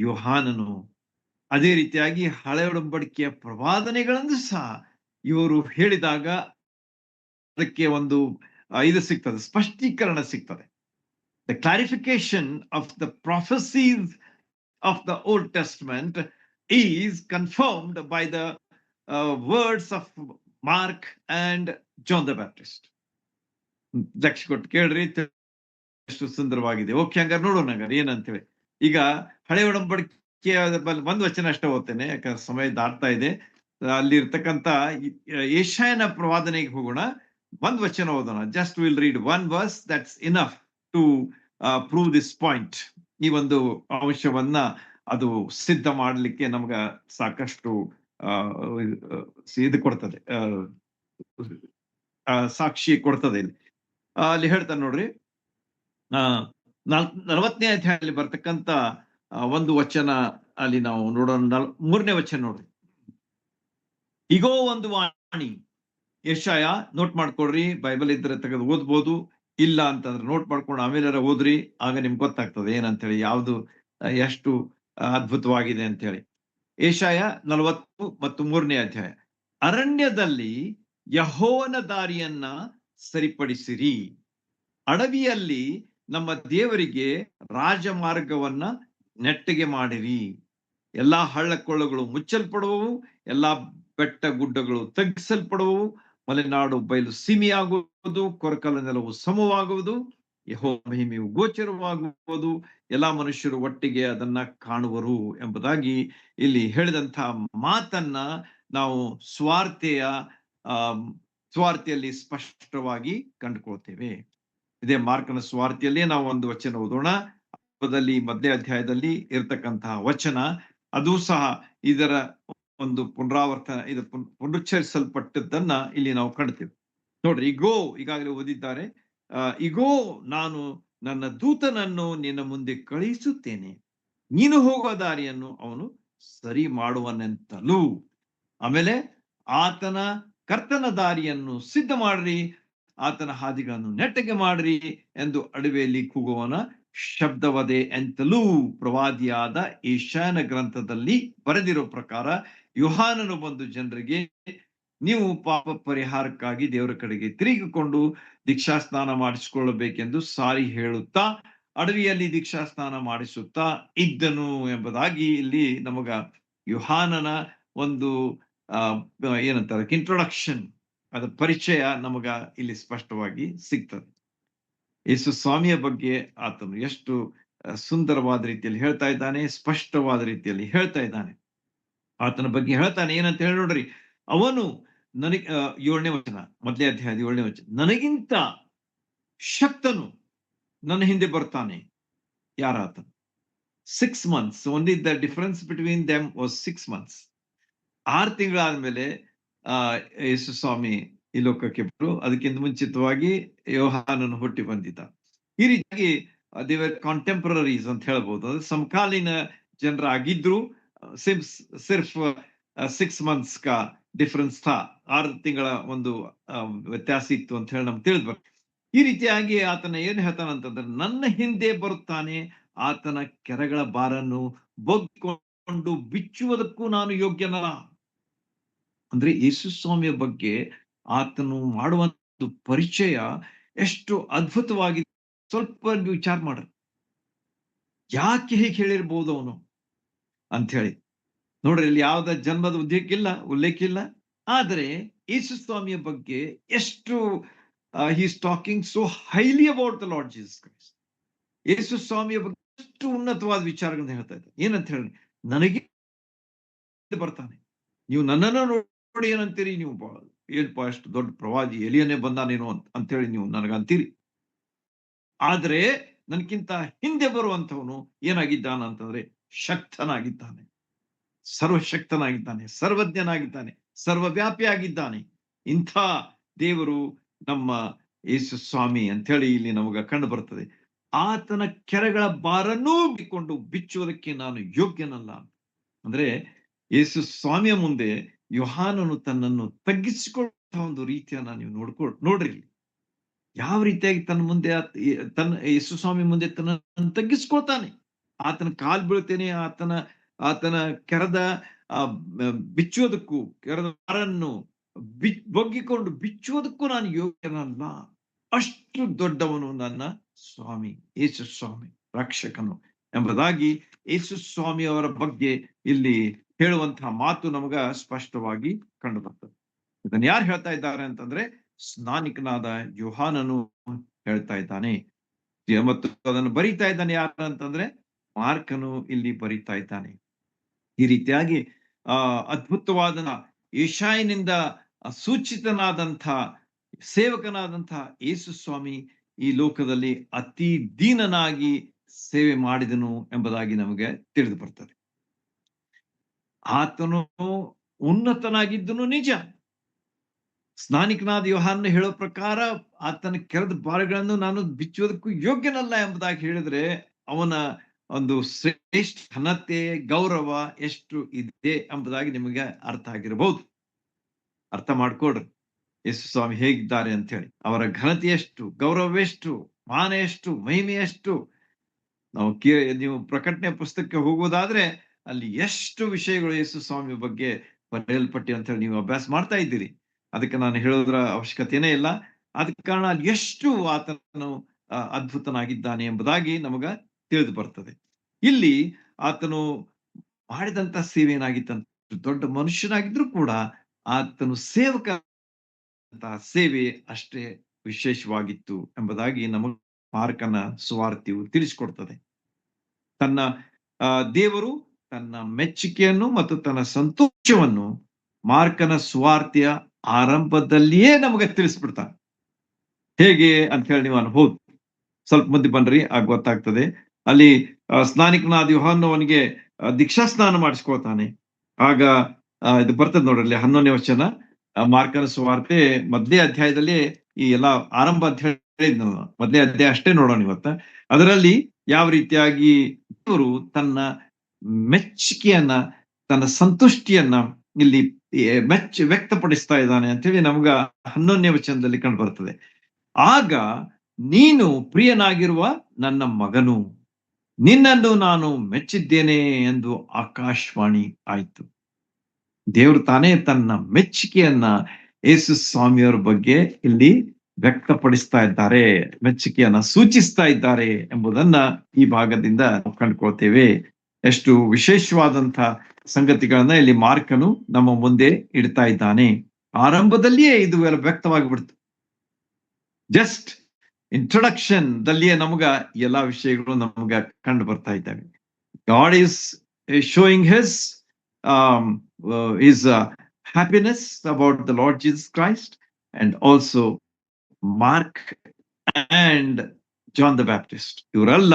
ಯೋಹಾನನು. ಅದೇ ರೀತಿಯಾಗಿ ಹಳೆ ಒಡಂಬಡಿಕೆಯ ಪ್ರವಾದನೆಗಳನ್ನು ಸಹ ಇವರು ಹೇಳಿದಾಗ ಅದಕ್ಕೆ ಒಂದು ಇದು ಸಿಗ್ತದೆ, ಸ್ಪಷ್ಟೀಕರಣ ಸಿಗ್ತದೆ. The clarification of the prophecies of the Old Testament is confirmed by the words of Mark and John the Baptist. ಲಕ್ಷ ಕೊಟ್ಟು ಕೇಳ್ರಿ, ಎಷ್ಟು ಸುಂದರವಾಗಿದೆ. ಓಕೆ, ಹಂಗಾರೆ ನೋಡೋಣ ಹಂಗಾರೆ ಏನಂತೇಳಿ. ಈಗ ಹಳೆ ಒಡಂಬಡಿಕೆ ಒಂದು ವಚನ ಅಷ್ಟೇ ಓದ್ತೇನೆ, ಯಾಕಂದ್ರೆ ಸಮಯ ದಾಟ್ತಾ ಇದೆ. ಅಲ್ಲಿ ಇರ್ತಕ್ಕಂತ ಯೆಶಾಯನ ಪ್ರವಾದನೆಗೆ ಹೋಗೋಣ. ಒಂದು ವಚನ ಓದೋಣ. Just will read one verse, that's enough to prove this point. ಈ ಒಂದು ಅಂಶವನ್ನ ಅದು ಸಿದ್ಧ ಮಾಡಲಿಕ್ಕೆ ನಮ್ಗ ಸಾಕಷ್ಟು ಇದು ಕೊಡ್ತದೆ, ಸಾಕ್ಷಿ ಕೊಡ್ತದೆ. ಇಲ್ಲಿ ಅಲ್ಲಿ ಹೇಳ್ತಾನೆ ನೋಡ್ರಿ, 40ನೇ ಅಧ್ಯಾಯದಲ್ಲಿ ಬರ್ತಕ್ಕಂತ ಒಂದು ವಚನ ಅಲ್ಲಿ ನಾವು ನೋಡೋಣ. 3ನೇ ವಚನ ನೋಡ್ರಿ. ಈಗೋ ಒಂದು ವಾಣಿ. ಯೆಶಾಯ ನೋಟ್ ಮಾಡ್ಕೊಡ್ರಿ, ಬೈಬಲ್ ಇದ್ರೆ ತೆಗೆದು ಓದ್ಬೋದು, ಇಲ್ಲ ಅಂತಂದ್ರೆ ನೋಟ್ ಮಾಡ್ಕೊಂಡು ಆಮೇಲೆ ಓದ್ರಿ, ಆಗ ನಿಮ್ಗೆ ಗೊತ್ತಾಗ್ತದೆ ಏನಂತೇಳಿ, ಯಾವ್ದು ಎಷ್ಟು ಅದ್ಭುತವಾಗಿದೆ ಅಂತ ಹೇಳಿ. ಯೆಶಾಯ 40 ಮತ್ತು 3ನೇ ಅಧ್ಯಾಯ. ಅರಣ್ಯದಲ್ಲಿ ಯೆಹೋವನ ದಾರಿಯನ್ನ ಸರಿಪಡಿಸಿರಿ, ಅಡವಿಯಲ್ಲಿ ನಮ್ಮ ದೇವರಿಗೆ ರಾಜಮಾರ್ಗವನ್ನ ನೆಟ್ಟಗೆ ಮಾಡಿರಿ. ಎಲ್ಲಾ ಹಳ್ಳಕೊಳ್ಳಗಳು ಮುಚ್ಚಲ್ಪಡುವವು, ಎಲ್ಲಾ ಬೆಟ್ಟ ಗುಡ್ಡಗಳು ತಗ್ಗಿಸಲ್ಪಡುವವು, ಮಲೆನಾಡು ಬಯಲು ಸೀಮೆಯಾಗುವುದು, ಕೊರಕಲ ನೆಲವು ಸಮವಾಗುವುದು, ಯೆಹೋವನ ಮಹಿಮೆಯು ಗೋಚರವಾಗುವುದು, ಎಲ್ಲಾ ಮನುಷ್ಯರು ಒಟ್ಟಿಗೆ ಅದನ್ನ ಕಾಣುವರು ಎಂಬುದಾಗಿ ಇಲ್ಲಿ ಹೇಳಿದಂತಹ ಮಾತನ್ನ ನಾವು ಸ್ವಾರ್ಥೆಯಲ್ಲಿ ಸ್ಪಷ್ಟವಾಗಿ ಕಂಡುಕೊಳ್ತೇವೆ. ಇದೇ ಮಾರ್ಕನ ಸ್ವಾರ್ಥೆಯಲ್ಲೇ ನಾವು ಒಂದು ವಚನ ಓದೋಣ. ಮೊದಲನೇ ಅಧ್ಯಾಯದಲ್ಲಿ ಇರತಕ್ಕಂತಹ ವಚನ, ಅದು ಸಹ ಇದರ ಒಂದು ಇದು ಪುನರುಚ್ಚರಿಸಲ್ಪಟ್ಟದ್ದನ್ನ ಇಲ್ಲಿ ನಾವು ಕಾಣ್ತೇವೆ. ನೋಡ್ರಿ, ಈಗಾಗಲೇ ಓದಿದ್ದಾರೆ. ಈಗೋ ನಾನು ನನ್ನ ದೂತನನ್ನು ನಿನ್ನ ಮುಂದೆ ಕಳುಹಿಸುತ್ತೇನೆ, ನೀನು ಹೋಗುವ ದಾರಿಯನ್ನು ಅವನು ಸರಿ ಮಾಡುವನೆಂತಲೂ. ಆಮೇಲೆ ಕರ್ತನ ದಾರಿಯನ್ನು ಸಿದ್ಧ ಮಾಡ್ರಿ, ಆತನ ಹಾದಿಗಳನ್ನು ನೆಟ್ಟಗೆ ಮಾಡ್ರಿ ಎಂದು ಅಡವಿಯಲ್ಲಿ ಕೂಗುವವನ ಶಬ್ದವದೆ ಎಂತಲೂ ಪ್ರವಾದಿಯಾದ ಯೆಶಾಯನ ಗ್ರಂಥದಲ್ಲಿ ಬರೆದಿರೋ ಪ್ರಕಾರ ಯೋಹಾನನು ಬಂದು ಜನರಿಗೆ, ನೀವು ಪಾಪ ಪರಿಹಾರಕ್ಕಾಗಿ ದೇವರ ಕಡೆಗೆ ತಿರುಗಿಕೊಂಡು ದೀಕ್ಷಾಸ್ನಾನ ಮಾಡಿಸಿಕೊಳ್ಳಬೇಕೆಂದು ಸಾರಿ ಹೇಳುತ್ತಾ ಅಡವಿಯಲ್ಲಿ ದೀಕ್ಷಾಸ್ನಾನ ಮಾಡಿಸುತ್ತಾ ಇದ್ದನು ಎಂಬುದಾಗಿ ಇಲ್ಲಿ ನಮಗ ಯೋಹಾನನ ಒಂದು ಏನಂತಾರೆ ಇಂಟ್ರೊಡಕ್ಷನ್, ಅದ ಪರಿಚಯ ನಮಗ ಇಲ್ಲಿ ಸ್ಪಷ್ಟವಾಗಿ ಸಿಗ್ತದೆ. ಯೇಸು ಸ್ವಾಮಿಯ ಬಗ್ಗೆ ಆತನು ಎಷ್ಟು ಸುಂದರವಾದ ರೀತಿಯಲ್ಲಿ ಹೇಳ್ತಾ ಇದ್ದಾನೆ, ಸ್ಪಷ್ಟವಾದ ರೀತಿಯಲ್ಲಿ ಹೇಳ್ತಾ ಇದ್ದಾನೆ. ಆತನ ಬಗ್ಗೆ ಹೇಳ್ತಾನೆ ಏನಂತ ಹೇಳಿ ನೋಡ್ರಿ. ಅವನು ನನಗೆ 7ನೇ ವಚನ, ಮೊದಲೇ ಅಧ್ಯಾಯದ 7ನೇ ವಚನ, ನನಗಿಂತ ಶಕ್ತನು ನನ್ನ ಹಿಂದೆ ಬರ್ತಾನೆ. ಯಾರಾತ? 6 months, only the difference between them was 6 months. 6 ತಿಂಗಳಾದ್ಮೇಲೆ ಯೇಸು ಸ್ವಾಮಿ ಈ ಲೋಕಕ್ಕೆ ಬರು. ಅದಕ್ಕಿಂತ ಮುಂಚಿತವಾಗಿ ಯೋಹಾನನು ಹುಟ್ಟಿ ಬಂದಿದ್ದ. ಈ ರೀತಿಯಾಗಿ ದೇವರ್ ಕಾಂಟೆಂಪರರೀಸ್ ಅಂತ ಹೇಳ್ಬೋದು. ಅದು ಸಮಕಾಲೀನ ಜನರಾಗಿದ್ರು. ಸಿರ್ಫ್ 6 months ಕಾ ಡಿಫರೆನ್ಸ್ ಥಾ, 6 ತಿಂಗಳ ಒಂದು ವ್ಯತ್ಯಾಸ ಇತ್ತು ಅಂತ ಹೇಳಿ ನಮ್ಗೆ ತಿಳಿದ್ ಬರ್ತದೆ. ಈ ರೀತಿಯಾಗಿ ಆತನ ಏನ್ ಹೇಳ್ತಾನಂತಂದ್ರೆ, ನನ್ನ ಹಿಂದೆ ಬರುತ್ತಾನೆ, ಆತನ ಕೆರಗಳ ಬಾರನ್ನು ಬಗ್ಗಿಕೊಂಡು ಬಿಚ್ಚುವುದಕ್ಕೂ ನಾನು ಯೋಗ್ಯನಲ್ಲ. ಅಂದ್ರೆ ಯೇಸು ಸ್ವಾಮಿಯ ಬಗ್ಗೆ ಆತನು ಮಾಡುವಂತ ಪರಿಚಯ ಎಷ್ಟು ಅದ್ಭುತವಾಗಿ, ಸ್ವಲ್ಪ ವಿಚಾರ ಮಾಡ್ರಿ. ಯಾಕೆ ಹೀಗೆ ಹೇಳಿರ್ಬೋದು ಅವನು ಅಂತ ಹೇಳಿ ನೋಡ್ರಿ. ಇಲ್ಲಿ ಯಾವ್ದ ಜನ್ಮದ ಉಲ್ಲೇಖ ಇಲ್ಲ. ಆದರೆ ಯೇಸು ಸ್ವಾಮಿಯ ಬಗ್ಗೆ ಎಷ್ಟು he is talking so highly about the Lord Jesus Christ. ಯೇಸು ಸ್ವಾಮಿಯ ಬಗ್ಗೆ ಎಷ್ಟು ಉನ್ನತವಾದ ವಿಚಾರಗಳನ್ನ ಹೇಳ್ತಾ ಇದ್ದಾರೆ. ಏನಂತ ಹೇಳಿ, ನನಗೆ ಬರ್ತಾನೆ, ನೀವು ನನ್ನನ್ನು ನೋಡಿ ಏನಂತೀರಿ, ನೀವು ಏನಪ್ಪಾ ಅಷ್ಟು ದೊಡ್ಡ ಪ್ರವಾದಿ, ಎಲಿಯನೇ ಬಂದಾನೇನೋ ಅಂತ ಹೇಳಿ ನೀವು ನನಗಂತೀರಿ. ಆದ್ರೆ ನನ್ಗಿಂತ ಹಿಂದೆ ಬರುವಂತವನು ಏನಾಗಿದ್ದಾನ ಅಂತಂದ್ರೆ, ಶಕ್ತನಾಗಿದ್ದಾನೆ, ಸರ್ವಶಕ್ತನಾಗಿದ್ದಾನೆ, ಸರ್ವಜ್ಞನಾಗಿದ್ದಾನೆ, ಸರ್ವವ್ಯಾಪಿಯಾಗಿದ್ದಾನೆ. ಇಂಥ ದೇವರು ನಮ್ಮ ಯೇಸು ಸ್ವಾಮಿ ಅಂತ ಹೇಳಿ ಇಲ್ಲಿ ನಮಗ ಕಂಡು ಬರ್ತದೆ. ಆತನ ಕೆರಗಳ ಬಾರನ್ನೂ ಬಿಕ್ಕೊಂಡು ಬಿಚ್ಚುವುದಕ್ಕೆ ನಾನು ಯೋಗ್ಯನಲ್ಲ. ಅಂದ್ರೆ ಯೇಸು ಸ್ವಾಮಿಯ ಮುಂದೆ ಯೋಹಾನನು ತನ್ನನ್ನು ತಗ್ಗಿಸಿಕೊಳ್ಳುವಂತ ಒಂದು ರೀತಿಯನ್ನ ನೀವು ನೋಡ್ರಿ. ಯಾವ ರೀತಿಯಾಗಿ ತನ್ನ ಮುಂದೆ ಯೇಸು ಸ್ವಾಮಿ ಮುಂದೆ ತನ್ನನ್ನು ತಗ್ಗಿಸ್ಕೊಳ್ತಾನೆ. ಆತನ ಕಾಲ್ ಬೀಳ್ತೇನೆ, ಆತನ ಕೆರದ ಬಿಚ್ಚುವುದಕ್ಕೂ, ಕೆರದ ಬಾರನ್ನು ಬಗ್ಗಿಕೊಂಡು ಬಿಚ್ಚುವುದಕ್ಕೂ ನಾನು ಯೋಗ್ಯನಲ್ಲ. ಅಷ್ಟು ದೊಡ್ಡವನು ನನ್ನ ಸ್ವಾಮಿ, ಯೇಸು ಸ್ವಾಮಿ ರಕ್ಷಕನು ಎಂಬುದಾಗಿ ಯೇಸು ಸ್ವಾಮಿ ಅವರ ಬಗ್ಗೆ ಇಲ್ಲಿ ಹೇಳುವಂತಹ ಮಾತು ನಮಗ ಸ್ಪಷ್ಟವಾಗಿ ಕಂಡು ಬರ್ತದೆ. ಇದನ್ನು ಯಾರು ಹೇಳ್ತಾ ಇದ್ದಾರೆ ಅಂತಂದ್ರೆ, ಸ್ನಾನಿಕನಾದ ಯೋಹಾನನು ಹೇಳ್ತಾ ಇದ್ದಾನೆ. ಮತ್ತು ಅದನ್ನು ಬರೀತಾ ಇದ್ದಾನೆ ಯಾರು ಅಂತಂದ್ರೆ, ಮಾರ್ಕನು ಇಲ್ಲಿ ಬರೀತಾ ಇದ್ದಾನೆ. ಈ ರೀತಿಯಾಗಿ ಅದ್ಭುತವಾದ ಯೆಶಾಯನಿಂದ ಸೂಚಿತನಾದಂಥ ಸೇವಕನಾದಂಥ ಯೇಸು ಸ್ವಾಮಿ ಈ ಲೋಕದಲ್ಲಿ ಅತಿ ದೀನನಾಗಿ ಸೇವೆ ಮಾಡಿದನು ಎಂಬುದಾಗಿ ನಮಗೆ ತಿಳಿದು ಬರ್ತದೆ. ಆತನು ಉನ್ನತನಾಗಿದ್ದನು ನಿಜ. ಸ್ನಾನಿಕನಾದ ಯೋಹಾನನು ಹೇಳೋ ಪ್ರಕಾರ ಆತನ ಕೆರೆದ ಬಾರಗಳನ್ನು ನಾನು ಬಿಚ್ಚುವುದಕ್ಕೂ ಯೋಗ್ಯನಲ್ಲ ಎಂಬುದಾಗಿ ಹೇಳಿದ್ರೆ, ಅವನ ಒಂದು ಶ್ರೇಷ್ಠ ಘನತೆ, ಗೌರವ ಎಷ್ಟು ಇದೆ ಎಂಬುದಾಗಿ ನಿಮಗೆ ಅರ್ಥ ಆಗಿರಬಹುದು. ಅರ್ಥ ಮಾಡ್ಕೊಡ್ರಿ ಯೇಸು ಸ್ವಾಮಿ ಹೇಗಿದ್ದಾರೆ ಅಂತ ಹೇಳಿ. ಅವರ ಘನತೆ ಎಷ್ಟು, ಗೌರವ ಎಷ್ಟು, ಮಾನ ಎಷ್ಟು, ಮಹಿಮೆ ಎಷ್ಟು. ನೀವು ಪ್ರಕಟಣೆ ಪುಸ್ತಕಕ್ಕೆ ಹೋಗುವುದಾದ್ರೆ ಅಲ್ಲಿ ಎಷ್ಟು ವಿಷಯಗಳು ಯೇಸು ಸ್ವಾಮಿ ಬಗ್ಗೆ ಬರೆಯಲ್ಪಟ್ಟಿ ಅಂತ ಹೇಳಿ ನೀವು ಅಭ್ಯಾಸ ಮಾಡ್ತಾ ಇದ್ದೀರಿ. ಅದಕ್ಕೆ ನಾನು ಹೇಳೋದ್ರ ಅವಶ್ಯಕತೆಯೇ ಇಲ್ಲ. ಅದಕ್ಕೆ ಕಾರಣ ಅಲ್ಲಿ ಎಷ್ಟು ಆತನು ಅದ್ಭುತನಾಗಿದ್ದಾನೆ ಎಂಬುದಾಗಿ ನಮಗ ತಿಳಿದು ಬರ್ತದೆ. ಇಲ್ಲಿ ಆತನು ಮಾಡಿದಂತ ಸೇವೆ ಏನಾಗಿತ್ತಂತ, ದೊಡ್ಡ ಮನುಷ್ಯನಾಗಿದ್ರು ಕೂಡ ಆತನು ಸೇವಕ ಸೇವೆ ಅಷ್ಟೇ ವಿಶೇಷವಾಗಿತ್ತು ಎಂಬುದಾಗಿ ನಮಗೆ ಮಾರ್ಕನ ಸುವಾರ್ತೆಯು ತಿಳಿಸಿಕೊಡ್ತದೆ. ತನ್ನ ದೇವರು ತನ್ನ ಮೆಚ್ಚುಗೆಯನ್ನು ಮತ್ತು ತನ್ನ ಸಂತೋಷವನ್ನು ಮಾರ್ಕನ ಸುವಾರ್ತೆಯ ಆರಂಭದಲ್ಲಿಯೇ ನಮಗೆ ತಿಳಿಸ್ಬಿಡ್ತಾನೆ. ಹೇಗೆ ಅಂತ ಹೇಳಿ ನೀವು ಅನ್ಬೋದು. ಸ್ವಲ್ಪ ಮಂದಿ ಬನ್ರಿ, ಆಗ ಗೊತ್ತಾಗ್ತದೆ. ಅಲ್ಲಿ ಸ್ನಾನಿಕನಾದ ಯೋಹಾನನು ಅವನಿಗೆ ದೀಕ್ಷಾ ಸ್ನಾನ ಮಾಡಿಸ್ಕೊಳ್ತಾನೆ. ಆಗ ಇದು ಬರ್ತದೆ ನೋಡ್ರಲ್ಲಿ 11ನೇ ವಚನ, ಮಾರ್ಕನ ಸುವಾರ್ತೆ ಮೊದಲೇ ಅಧ್ಯಾಯದಲ್ಲಿ ಈ ಎಲ್ಲಾ ಆರಂಭ ಅಂತ ಹೇಳಿದ್ ನಾವು ಮೊದಲೇ ಅಧ್ಯಾಯ ಅಷ್ಟೇ ನೋಡೋಣ ಇವತ್ತ. ಅದರಲ್ಲಿ ಯಾವ ರೀತಿಯಾಗಿ ದೇವರು ತನ್ನ ಮೆಚ್ಚುಗೆಯನ್ನ, ತನ್ನ ಸಂತುಷ್ಟಿಯನ್ನ ಇಲ್ಲಿ ವ್ಯಕ್ತಪಡಿಸ್ತಾ ಇದ್ದಾನೆ ಅಂತ ಹೇಳಿ ನಮ್ಗ 11ನೇ ವಚನದಲ್ಲಿ ಕಂಡು ಬರ್ತದೆ. ಆಗ ನೀನು ಪ್ರಿಯನಾಗಿರುವ ನನ್ನ ಮಗನು, ನಿನ್ನನ್ನು ನಾನು ಮೆಚ್ಚಿದ್ದೇನೆ ಎಂದು ಆಕಾಶವಾಣಿ ಆಯ್ತು. ದೇವರು ತಾನೇ ತನ್ನ ಮೆಚ್ಚುಗೆಯನ್ನ ಯೇಸು ಸ್ವಾಮಿಯವರ ಬಗ್ಗೆ ಇಲ್ಲಿ ವ್ಯಕ್ತಪಡಿಸ್ತಾ ಇದ್ದಾರೆ, ಮೆಚ್ಚುಗೆಯನ್ನ ಸೂಚಿಸ್ತಾ ಇದ್ದಾರೆ ಎಂಬುದನ್ನ ಈ ಭಾಗದಿಂದ ಕಂಡುಕೊಳ್ತೇವೆ. ಎಷ್ಟು ವಿಶೇಷವಾದಂತ ಸಂಗತಿಗಳನ್ನ ಇಲ್ಲಿ ಮಾರ್ಕನು ನಮ್ಮ ಮುಂದೆ ಇಡ್ತಾ ಇದ್ದಾನೆ. ಆರಂಭದಲ್ಲಿಯೇ ಇದು ಎಲ್ಲ ವ್ಯಕ್ತವಾಗಿ ಬಿಡ್ತು. ಜಸ್ಟ್ ಇಂಟ್ರೊಡಕ್ಷನ್ ದಲ್ಲಿಯೇ ನಮ್ಗ ಎಲ್ಲಾ ವಿಷಯಗಳು ನಮ್ಗ ಕಂಡು ಬರ್ತಾ ಇದ್ದಾವೆ. God is showing his happiness about the Lord Jesus Christ, and also Mark and John the Baptist. ಇವರೆಲ್ಲ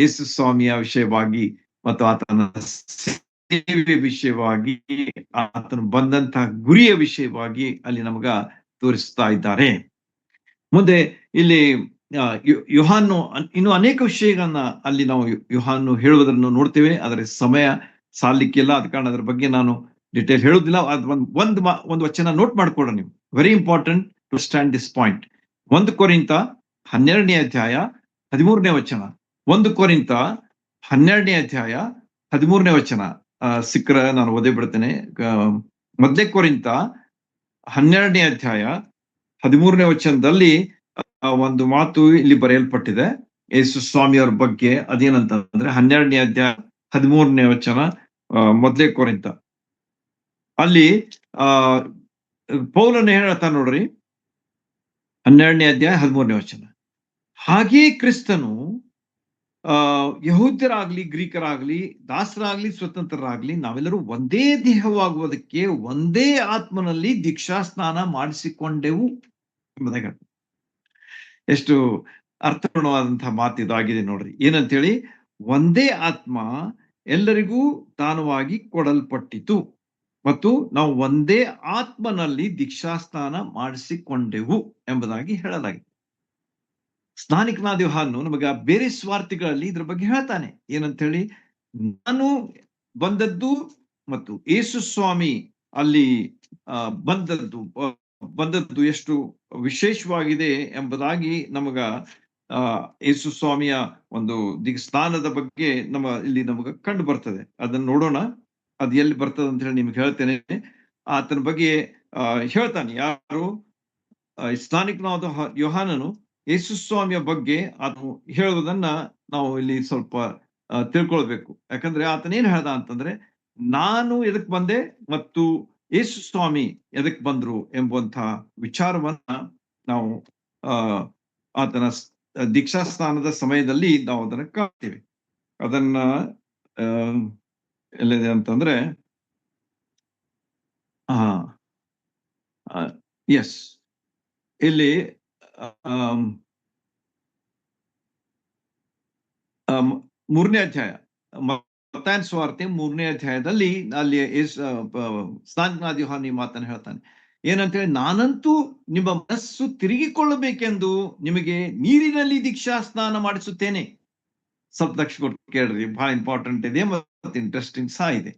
ಯೇಸು ಸ್ವಾಮಿಯ ವಿಷಯವಾಗಿ ಮತ್ತು ಆತನ ಸೇವೆ ವಿಷಯವಾಗಿ, ಆತನು ಬಂದಂತಹ ಗುರಿಯ ವಿಷಯವಾಗಿ ಅಲ್ಲಿ ನಮಗ ತೋರಿಸ್ತಾ ಇದ್ದಾರೆ. ಮುಂದೆ ಇಲ್ಲಿ ಯೋಹಾನು ಇನ್ನು ಅನೇಕ ವಿಷಯಗಳನ್ನ ಅಲ್ಲಿ ನಾವು ಯೋಹಾನು ಹೇಳುವುದನ್ನು ನೋಡ್ತೇವೆ. ಆದರೆ ಸಮಯ ಸಾಲಿಕ್ಕಿಲ್ಲ, ಅದ ಕಾರಣ ಅದರ ಬಗ್ಗೆ ನಾನು ಡಿಟೇಲ್ ಹೇಳುದಿಲ್ಲ. ಅದ್ ಒಂದು ವಚನ ನೋಟ್ ಮಾಡ್ಕೊಡ ನೀವು. Very important to stand this point. 1 ಕೊರಿಂಥ 12ನೇ ಅಧ್ಯಾಯ 13ನೇ ವಚನ. 1 ಕೊರಿಂಥ 12ನೇ ಅಧ್ಯಾಯ 13ನೇ ವಚನ ಸಿಕ್ಕರೆ ನಾನು ಓದೇ ಬಿಡ್ತೇನೆ. 1 ಕೊರಿಂಥ 12ನೇ ಅಧ್ಯಾಯ 13ನೇ ವಚನದಲ್ಲಿ ಒಂದು ಮಾತು ಇಲ್ಲಿ ಬರೆಯಲ್ಪಟ್ಟಿದೆ ಯೇಸು ಸ್ವಾಮಿಯವರ ಬಗ್ಗೆ. ಅದೇನಂತಂದ್ರೆ 12ನೇ ಅಧ್ಯಾಯ 13ನೇ ವಚನ, 1 ಕೊರಿಂಥ. ಅಲ್ಲಿ ಪೌಲನು ಹೇಳ್ತಾ ನೋಡ್ರಿ, 12ನೇ ಅಧ್ಯಾಯ 13ನೇ ವಚನ. ಹಾಗೇ ಕ್ರಿಸ್ತನು ಯಹೂದ್ಯರಾಗ್ಲಿ ಗ್ರೀಕರಾಗ್ಲಿ ದಾಸರಾಗ್ಲಿ ಸ್ವತಂತ್ರರಾಗ್ಲಿ ನಾವೆಲ್ಲರೂ ಒಂದೇ ದೇಹವಾಗುವುದಕ್ಕೆ ಒಂದೇ ಆತ್ಮನಲ್ಲಿ ದೀಕ್ಷಾಸ್ನಾನ ಮಾಡಿಸಿಕೊಂಡೆವು ಎಂಬುದಾಗಿ. ಎಷ್ಟು ಅರ್ಥಪೂರ್ಣವಾದಂತಹ ಮಾತು ಇದಾಗಿದೆ ನೋಡ್ರಿ. ಏನಂತೇಳಿ, ಒಂದೇ ಆತ್ಮ ಎಲ್ಲರಿಗೂ ದಾನವಾಗಿ ಕೊಡಲ್ಪಟ್ಟಿತು ಮತ್ತು ನಾವು ಒಂದೇ ಆತ್ಮನಲ್ಲಿ ದೀಕ್ಷಾಸ್ನಾನ ಮಾಡಿಸಿಕೊಂಡೆವು ಎಂಬುದಾಗಿ ಹೇಳಲಾಗಿದೆ. ಸ್ನಾನಿಕನಾದ ಯೋಹಾನನು ನಮಗ ಬೇರೆ ಸ್ವಾರ್ಥಿಗಳಲ್ಲಿ ಇದ್ರ ಬಗ್ಗೆ ಹೇಳ್ತಾನೆ. ಏನಂತ ಹೇಳಿ, ನಾನು ಬಂದದ್ದು ಮತ್ತು ಯೇಸು ಸ್ವಾಮಿ ಅಲ್ಲಿ ಬಂದದ್ದು ಎಷ್ಟು ವಿಶೇಷವಾಗಿದೆ ಎಂಬುದಾಗಿ ನಮಗ ಯೇಸು ಸ್ವಾಮಿಯ ಒಂದು ಸ್ನಾನದ ಬಗ್ಗೆ ಇಲ್ಲಿ ನಮಗ ಕಂಡು ಬರ್ತದೆ. ಅದನ್ನ ನೋಡೋಣ, ಅದು ಎಲ್ಲಿ ಬರ್ತದೆ ಅಂತ ಹೇಳಿ ನಿಮ್ಗೆ ಹೇಳ್ತೇನೆ. ಆತನ ಬಗ್ಗೆ ಹೇಳ್ತಾನೆ. ಯಾರು? ಸ್ನಾನಿಕನಾದ ಯೋಹಾನನು ಯೇಸು ಸ್ವಾಮಿಯ ಬಗ್ಗೆ ಆತನು ಹೇಳುವುದನ್ನ ನಾವು ಇಲ್ಲಿ ಸ್ವಲ್ಪ ತಿಳ್ಕೊಳ್ಬೇಕು. ಯಾಕಂದ್ರೆ ಆತನೇನ್ ಹೇಳ್ದ ಅಂತಂದ್ರೆ, ನಾನು ಎದಕ್ ಬಂದೆ ಮತ್ತು ಯೇಸು ಸ್ವಾಮಿ ಎದಕ್ ಬಂದ್ರು ಎಂಬುವಂತಹ ವಿಚಾರವನ್ನ ನಾವು ಆತನ ದೀಕ್ಷಾಸ್ನಾನದ ಸಮಯದಲ್ಲಿ ನಾವು ಅದನ್ನ ಕಾಣ್ತೀವಿ. ಅದನ್ನ ಎಲ್ಲಿದೆ ಅಂತಂದ್ರೆ ಎಸ್, ಇಲ್ಲಿ 3ನೇ ಅಧ್ಯಾಯ, ಮತ್ತಾಯನ ಸುವಾರ್ತೆ 3ನೇ ಅಧ್ಯಾಯದಲ್ಲಿ ಅಲ್ಲಿ ಸ್ನಾನಿಕನಾದ ಯೋಹಾನನು ಈ ಮಾತನ್ನು ಹೇಳ್ತಾನೆ. ಏನಂತೇಳಿ, ನಾನಂತೂ ನಿಮ್ಮ ಮನಸ್ಸು ತಿರುಗಿಕೊಳ್ಳಬೇಕೆಂದು ನಿಮಗೆ ನೀರಿನಲ್ಲಿ ದೀಕ್ಷಾ ಸ್ನಾನ ಮಾಡಿಸುತ್ತೇನೆ. ಸ್ವಲ್ಪ ದಕ್ಷ ಕೊಟ್ಟು ಕೇಳ್ರಿ, ಬಹಳ ಇಂಪಾರ್ಟೆಂಟ್ ಇದೆ ಮತ್ತೆ ಇಂಟ್ರೆಸ್ಟಿಂಗ್ ಸಹ ಇದೆ.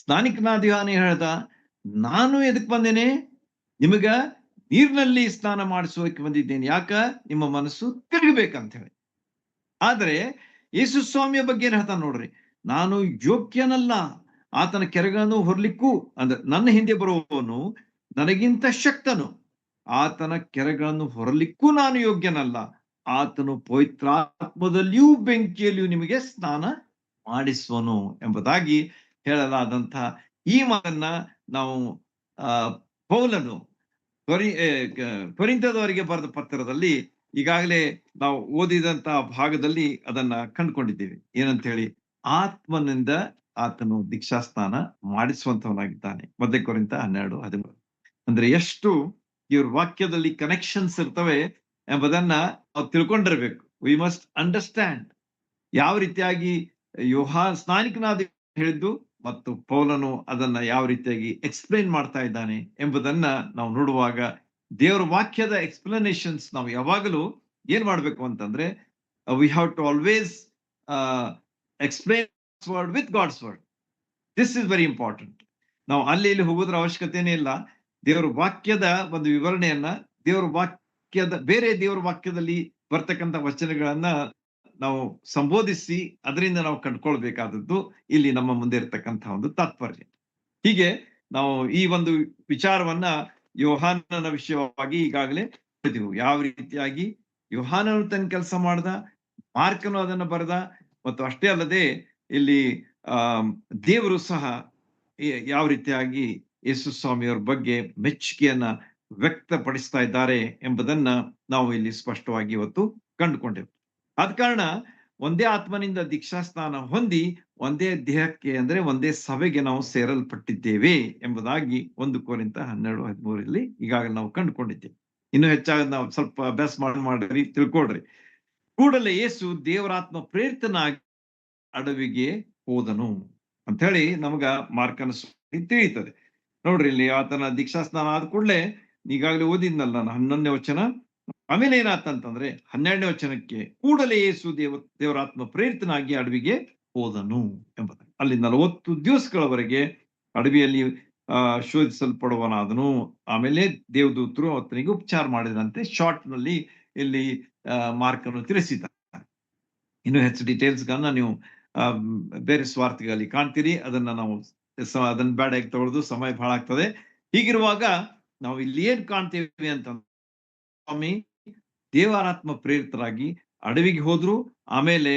ಸ್ನಾನಿಕನಾದ ಯೋಹಾನನು ಹೇಳ್ದ, ನಾನು ಎದಕ್ ಬಂದೇನೆ? ನಿಮಗ ನೀರಿನಲ್ಲಿ ಸ್ನಾನ ಮಾಡಿಸೋಕೆ ಬಂದಿದ್ದೇನೆ. ಯಾಕ? ನಿಮ್ಮ ಮನಸ್ಸು ತಿರುಗಬೇಕಂತ ಹೇಳಿ. ಆದ್ರೆ ಯೇಸು ಸ್ವಾಮಿಯ ಬಗ್ಗೆ ಏನ್ ಹೇಳ್ತಾನೆ ನೋಡ್ರಿ, ನಾನು ಯೋಗ್ಯನಲ್ಲ ಆತನ ಕೆರಗಳನ್ನು ಹೊರಲಿಕ್ಕೂ, ಅಂದ್ರೆ ನನ್ನ ಹಿಂದೆ ಬರುವವನು ನನಗಿಂತ ಶಕ್ತನು, ಆತನ ಕೆರಗಳನ್ನು ಹೊರಲಿಕ್ಕೂ ನಾನು ಯೋಗ್ಯನಲ್ಲ. ಆತನು ಪವಿತ್ರಾತ್ಮದಲ್ಲಿಯೂ ಬೆಂಕಿಯಲ್ಲಿಯೂ ನಿಮಗೆ ಸ್ನಾನ ಮಾಡಿಸುವನು ಎಂಬುದಾಗಿ ಹೇಳಲಾದಂತಹ ಈ ಮಾತನ್ನ ನಾವು ಪೌಲನು ಕೊರಿಂಥದವರಿಗೆ ಬರೆದ ಪತ್ರದಲ್ಲಿ ಈಗಾಗಲೇ ನಾವು ಓದಿದಂತಹ ಭಾಗದಲ್ಲಿ ಅದನ್ನ ಕಂಡುಕೊಂಡಿದ್ದೇವೆ. ಏನಂತ ಹೇಳಿ, ಆತ್ಮನಿಂದ ಆತನು ದೀಕ್ಷಾಸ್ನಾನ ಮಾಡಿಸುವಂತವನಾಗಿದ್ದಾನೆ. 1 ಕೊರಿಂಥ 12:13. ಅಂದ್ರೆ ಎಷ್ಟು ಇವ್ರ ವಾಕ್ಯದಲ್ಲಿ ಕನೆಕ್ಷನ್ಸ್ ಇರ್ತವೆ ಎಂಬುದನ್ನ ನಾವು ತಿಳ್ಕೊಂಡಿರ್ಬೇಕು. ವಿ ಮಸ್ಟ್ ಅಂಡರ್ಸ್ಟ್ಯಾಂಡ್ ಯಾವ ರೀತಿಯಾಗಿ ಸ್ನಾನಿಕನಾದ ಹೇಳಿದ್ದು ಮತ್ತು ಪೌಲನು ಅದನ್ನ ಯಾವ ರೀತಿಯಾಗಿ ಎಕ್ಸ್ಪ್ಲೈನ್ ಮಾಡ್ತಾ ಇದ್ದಾನೆ ಎಂಬುದನ್ನ ನಾವು ನೋಡುವಾಗ, ದೇವರ ವಾಕ್ಯದ ಎಕ್ಸ್ಪ್ಲನೇಷನ್ಸ್ ನಾವು ಯಾವಾಗಲೂ ಏನ್ ಮಾಡ್ಬೇಕು ಅಂತಂದ್ರೆ, we have to always explain word with God's word. This is very important. ನಾವು ಅಲ್ಲಿ ಇಲ್ಲಿ ಹೋಗೋದ್ರ ಅವಶ್ಯಕತೆನೇ ಇಲ್ಲ. ದೇವರ ವಾಕ್ಯದ ಒಂದು ವಿವರಣೆಯನ್ನ, ಬೇರೆ ದೇವರ ವಾಕ್ಯದಲ್ಲಿ ಬರ್ತಕ್ಕಂಥ ವಚನಗಳನ್ನ ನಾವು ಸಂಬೋಧಿಸಿ ಅದರಿಂದ ನಾವು ಕಂಡುಕೊಳ್ಬೇಕಾದದ್ದು ಇಲ್ಲಿ ನಮ್ಮ ಮುಂದೆ ಇರತಕ್ಕಂತಹ ಒಂದು ತಾತ್ಪರ್ಯ. ಹೀಗೆ ನಾವು ಈ ಒಂದು ವಿಚಾರವನ್ನ ಯೋಹಾನನ ವಿಷಯವಾಗಿ ಈಗಾಗಲೇ ನೋಡಿದೆವು. ಯಾವ ರೀತಿಯಾಗಿ ಯೋಹಾನನು ತನ್ನ ಕೆಲಸ ಮಾಡ್ದ, ಮಾರ್ಕನು ಅದನ್ನ ಬರೆದ, ಮತ್ತು ಅಷ್ಟೇ ಅಲ್ಲದೆ ಇಲ್ಲಿ ದೇವರು ಸಹ ಯಾವ ರೀತಿಯಾಗಿ ಯೇಸು ಸ್ವಾಮಿಯವರ ಬಗ್ಗೆ ಮೆಚ್ಚುಗೆಯನ್ನ ವ್ಯಕ್ತಪಡಿಸ್ತಾ ಇದ್ದಾರೆ ಎಂಬುದನ್ನ ನಾವು ಇಲ್ಲಿ ಸ್ಪಷ್ಟವಾಗಿ ಇವತ್ತು ಕಂಡುಕೊಂಡೆವು. ಆದ ಕಾರಣ ಒಂದೇ ಆತ್ಮನಿಂದ ದೀಕ್ಷಾಸ್ನಾನ ಹೊಂದಿ ಒಂದೇ ದೇಹಕ್ಕೆ ಅಂದ್ರೆ ಒಂದೇ ಸಭೆಗೆ ನಾವು ಸೇರಲ್ಪಟ್ಟಿದ್ದೇವೆ ಎಂಬುದಾಗಿ 1 ಕೊರಿಂಥ 12:13 ಈಗಾಗಲೇ ನಾವು ಕಂಡುಕೊಂಡಿದ್ದೇವೆ. ಇನ್ನು ಹೆಚ್ಚಾಗಿ ನಾವು ಸ್ವಲ್ಪ ಅಭ್ಯಾಸ ಮಾಡ್ರಿ, ತಿಳ್ಕೊಳ್ರಿ. ಕೂಡಲೇ ಯೇಸು ದೇವರಾತ್ಮ ಪ್ರೇರಿತನಾಗಿ ಅಡವಿಗೆ ಹೋದನು ಅಂತ ಹೇಳಿ ನಮಗ ಮಾರ್ಕನ ತಿಳಿಯುತ್ತದೆ. ನೋಡ್ರಿ, ಇಲ್ಲಿ ಆತನ ದೀಕ್ಷಾಸ್ನಾನ ಆದ ಕೂಡಲೇ ಈಗಾಗಲೇ ಓದಿದ್ನಲ್ಲ ನಾನು 11ನೇ ವಚನ. ಆಮೇಲೆ ಏನಾತಂತಂದ್ರೆ 12ನೇ ವಚನಕ್ಕೆ ಕೂಡಲೇ ಯೇಸು ದೇವರಾತ್ಮ ಪ್ರೇರಿತನಾಗಿ ಅಡವಿಗೆ ಹೋದನು ಎಂಬುದಾಗಿ. ಅಲ್ಲಿ 40 ದಿವಸಗಳವರೆಗೆ ಅಡವಿಯಲ್ಲಿ ಶೋಧಿಸಲ್ಪಡುವನಾದನು. ಆಮೇಲೆ ದೇವದೂತರು ಆತನಿಗೆ ಉಪಚಾರ ಮಾಡಿದಂತೆ ಶಾರ್ಟ್ ನಲ್ಲಿ ಇಲ್ಲಿ ಮಾರ್ಕನ್ನು ತಿಳಿಸಿದ್ದಾರೆ. ಇನ್ನು ಹೆಚ್ಚು ಡೀಟೇಲ್ಸ್ ಗಳನ್ನ ನೀವು ಬೇರೆ ಸ್ವಾರ್ಥಗಳಲ್ಲಿ ಕಾಣ್ತೀರಿ. ಅದನ್ನ ನಾವು ಅದನ್ನ ಬೇಡ ತಗೊಳ್ಳೋದು ಸಮಯ ಬಹಳ ಆಗ್ತದೆ. ಹೀಗಿರುವಾಗ ನಾವು ಇಲ್ಲಿ ಏನ್ ಕಾಣ್ತೇವೆ ಅಂತ, ಸ್ವಾಮಿ ದೇವರಾತ್ಮ ಪ್ರೇರಿತರಾಗಿ ಅಡವಿಗೆ ಹೋದ್ರು. ಆಮೇಲೆ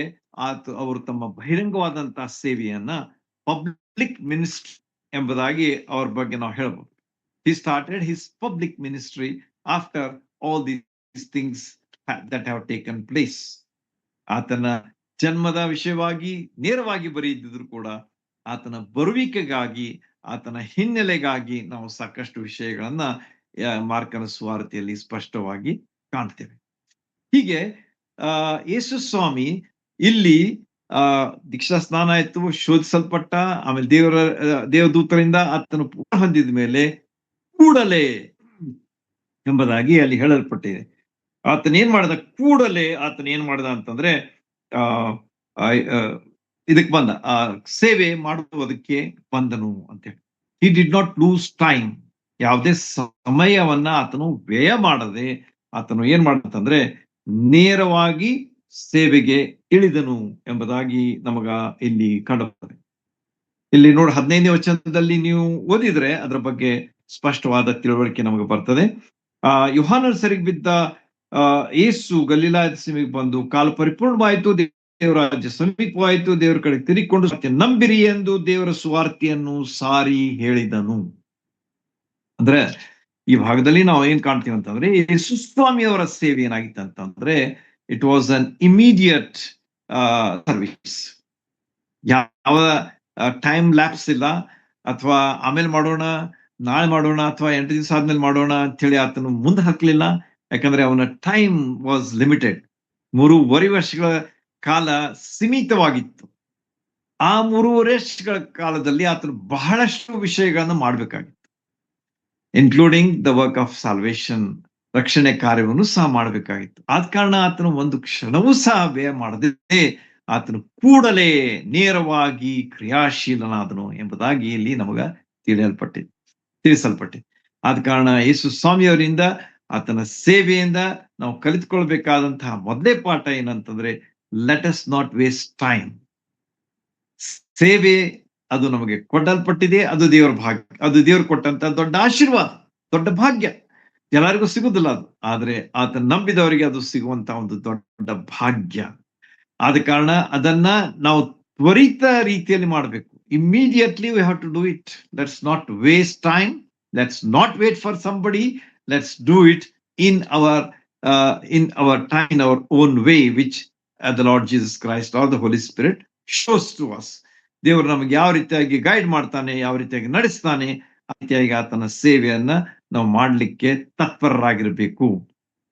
ಅವರು ತಮ್ಮ ಬಹಿರಂಗವಾದಂತಹ ಸೇವೆಯನ್ನ ಪಬ್ಲಿಕ್ ಮಿನಿಸ್ಟ್ರಿ ಎಂಬುದಾಗಿ ಅವ್ರ ಬಗ್ಗೆ ನಾವು ಹೇಳ್ಬೋದು. He started his public ministry after all these things that have taken place. ಆತನ ಜನ್ಮದ ವಿಷಯವಾಗಿ ನೇರವಾಗಿ ಬರೆದಿದ್ರು ಕೂಡ ಆತನ ಬರುವಿಕೆಗಾಗಿ, ಆತನ ಹಿನ್ನೆಲೆಗಾಗಿ ನಾವು ಸಾಕಷ್ಟು ವಿಷಯಗಳನ್ನ ಮಾರ್ಕನ ಸುವಾರ್ತೆಯಲ್ಲಿ ಸ್ಪಷ್ಟವಾಗಿ ಕಾಣ್ತೇವೆ. ಹೀಗೆ ಯೇಸು ಸ್ವಾಮಿ ಇಲ್ಲಿ ದೀಕ್ಷಾ ಸ್ನಾನ ಆಯ್ತು, ಶೋಧಿಸಲ್ಪಟ್ಟ, ಆಮೇಲೆ ದೇವದೂತರಿಂದ ಆತನು ಪೂರ್ಣ ಹೊಂದಿದ ಮೇಲೆ ಕೂಡಲೇ ಎಂಬುದಾಗಿ ಅಲ್ಲಿ ಹೇಳಲ್ಪಟ್ಟಿದೆ. ಆತನ ಏನ್ ಮಾಡಿದ, ಕೂಡಲೇ ಆತನ ಏನ್ ಮಾಡಿದ ಅಂತಂದ್ರೆ ಇದಕ್ಕೆ ಬಂದ, ಸೇವೆ ಮಾಡುವುದಕ್ಕೆ ಬಂದನು ಅಂತ ಹೇಳಿ. He did not lose time. ಯಾವುದೇ ಸಮಯವನ್ನ ಆತನು ವ್ಯಯ ಮಾಡದೆ ಆತನು ಏನ್ ಮಾಡಂತಂದ್ರೆ ನೇರವಾಗಿ ಸೇವೆಗೆ ಇಳಿದನು ಎಂಬುದಾಗಿ ನಮಗ ಇಲ್ಲಿ ಕಂಡುಬರ್ತದೆ. ಇಲ್ಲಿ ನೋಡಿ 15ನೇ ವಚನದಲ್ಲಿ ನೀವು ಓದಿದ್ರೆ ಅದರ ಬಗ್ಗೆ ಸ್ಪಷ್ಟವಾದ ತಿಳುವಳಿಕೆ ನಮಗೆ ಬರ್ತದೆ. ಯೋಹಾನನ ಸೆರೆಗೆ ಬಿದ್ದ ಯೇಸು ಗಲಿಲಾಯದ ಸೀಮೆಗೆ ಬಂದು ಕಾಲ ಪರಿಪೂರ್ಣವಾಯಿತು, ದೇವರ ರಾಜ್ಯ ಸಮೀಪವಾಯಿತು, ದೇವರ ಕಡೆ ತಿರುಗಿಕೊಂಡು ನಂಬಿರಿ ಎಂದು ದೇವರ ಸುವಾರ್ತೆಯನ್ನು ಸಾರಿ ಹೇಳಿದನು. ಅಂದ್ರೆ ಈ ಭಾಗದಲ್ಲಿ ನಾವು ಏನ್ ಕಾಣ್ತೀವಿ ಅಂತಂದ್ರೆ ಯೇಸು ಸ್ವಾಮಿಯವರ ಸೇವೆ ಏನಾಗಿತ್ತು ಅಂತಂದ್ರೆ it was an immediate service. ಯಾವ ಟೈಮ್ ಲ್ಯಾಪ್ಸ್ ಇಲ್ಲ, ಅಥವಾ ಆಮೇಲೆ ಮಾಡೋಣ, ನಾಳೆ ಮಾಡೋಣ, ಅಥವಾ 8 ದಿವಸ ಆದ್ಮೇಲೆ ಮಾಡೋಣ ಅಂತ ಹೇಳಿ ಆತನು ಮುಂದೆ ಹಾಕ್ಲಿಲ್ಲ. ಯಾಕಂದ್ರೆ ಅವನ ಟೈಮ್ ವಾಸ್ ಲಿಮಿಟೆಡ್. 3.5 ವರ್ಷಗಳ ಕಾಲ ಸೀಮಿತವಾಗಿತ್ತು. ಆ 3.5 ವರ್ಷಗಳ ಕಾಲದಲ್ಲಿ ಆತನು ಬಹಳಷ್ಟು ವಿಷಯಗಳನ್ನು ಮಾಡ್ಬೇಕಾಗಿತ್ತು, including the work of salvation, ರಕ್ಷಣೆ ಕಾರ್ಯವನ್ನು ಸಹ ಮಾಡಬೇಕಾಗಿತ್ತು. ಆದ ಕಾರಣ ಆತನು ಒಂದು ಕ್ಷಣವೂ ಸಹ ವ್ಯಯ ಮಾಡದೆ ಆತನು ಕೂಡಲೇ ನೇರವಾಗಿ ಕ್ರಿಯಾಶೀಲನಾದನು ಎಂಬುದಾಗಿ ಇಲ್ಲಿ ನಮಗ ತಿಳಿಸಲ್ಪಟ್ಟಿದೆ. ಆದ ಕಾರಣ ಯೇಸು ಸ್ವಾಮಿಯವರಿಂದ, ಆತನ ಸೇವೆಯಿಂದ ನಾವು ಕಲಿತುಕೊಳ್ಬೇಕಾದಂತಹ ಮೊದಲೇ ಪಾಠ ಏನಂತಂದ್ರೆ let us not waste time. ಸೇವೆ ಅದು ನಮಗೆ ಕೊಡಲ್ಪಟ್ಟಿದೆ, ಅದು ದೇವರ ಭಾಗ್ಯ, ಅದು ದೇವರು ಕೊಟ್ಟಂತ ದೊಡ್ಡ ಆಶೀರ್ವಾದ, ದೊಡ್ಡ ಭಾಗ್ಯ. ಎಲ್ಲರಿಗೂ ಸಿಗುದಿಲ್ಲ ಅದು, ಆದ್ರೆ ಆತ ನಂಬಿದವರಿಗೆ ಅದು ಸಿಗುವಂತ ಒಂದು ದೊಡ್ಡ ಭಾಗ್ಯ. ಆದ ಕಾರಣ ಅದನ್ನ ನಾವು ತ್ವರಿತ ರೀತಿಯಲ್ಲಿ ಮಾಡಬೇಕು. Immediately we have to do it. Let's not waste time. Let's not wait for somebody. Let's do it in our time, in our own way, which the Lord Jesus Christ or the Holy Spirit shows to us. ದೇವರು ನಮಗೆ ಯಾವ ರೀತಿಯಾಗಿ guide ಮಾಡ್ತಾನೆ, ಯಾವ ರೀತಿಯಾಗಿ ನಡೆಸ್ತಾನೆ, ಆ ರೀತಿಯಾಗಿ ಆತನ ಸೇವೆಯನ್ನ ನಾವು ಮಾಡ್ಲಿಕ್ಕೆ ತತ್ಪರರಾಗಿರ್ಬೇಕು.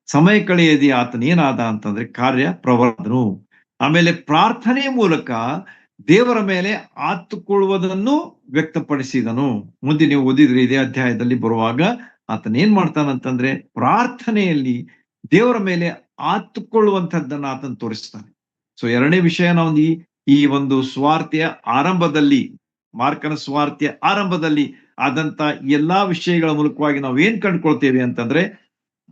ಸಮಯ ಕಳೆಯದಿ ಆತನ ಏನಾದ ಅಂತಂದ್ರೆ ಕಾರ್ಯ ಪ್ರವರ್ಧನು. ಆಮೇಲೆ ಪ್ರಾರ್ಥನೆ ಮೂಲಕ ದೇವರ ಮೇಲೆ ಆತುಕೊಳ್ಳುವುದನ್ನು ವ್ಯಕ್ತಪಡಿಸಿದನು. ಮುಂದೆ ನೀವು ಓದಿದ್ರೆ ಇದೇ ಅಧ್ಯಾಯದಲ್ಲಿ ಬರುವಾಗ ಆತನ ಏನ್ ಮಾಡ್ತಾನಂತಂದ್ರೆ ಪ್ರಾರ್ಥನೆಯಲ್ಲಿ ದೇವರ ಮೇಲೆ ಆತುಕೊಳ್ಳುವಂತಹದ್ದನ್ನ ಆತನ ತೋರಿಸ್ತಾನೆ. ಸೊ ಎರಡನೇ ವಿಷಯ ನಾವು ಈ ಒಂದು ಸ್ವಾರ್ಥೆಯ ಆರಂಭದಲ್ಲಿ, ಮಾರ್ಕನ ಸ್ವಾರ್ಥೆಯ ಆರಂಭದಲ್ಲಿ ಆದಂತ ಎಲ್ಲಾ ವಿಷಯಗಳ ಮೂಲಕವಾಗಿ ನಾವು ಏನ್ ಕಂಡುಕೊಳ್ತೇವೆ ಅಂತಂದ್ರೆ,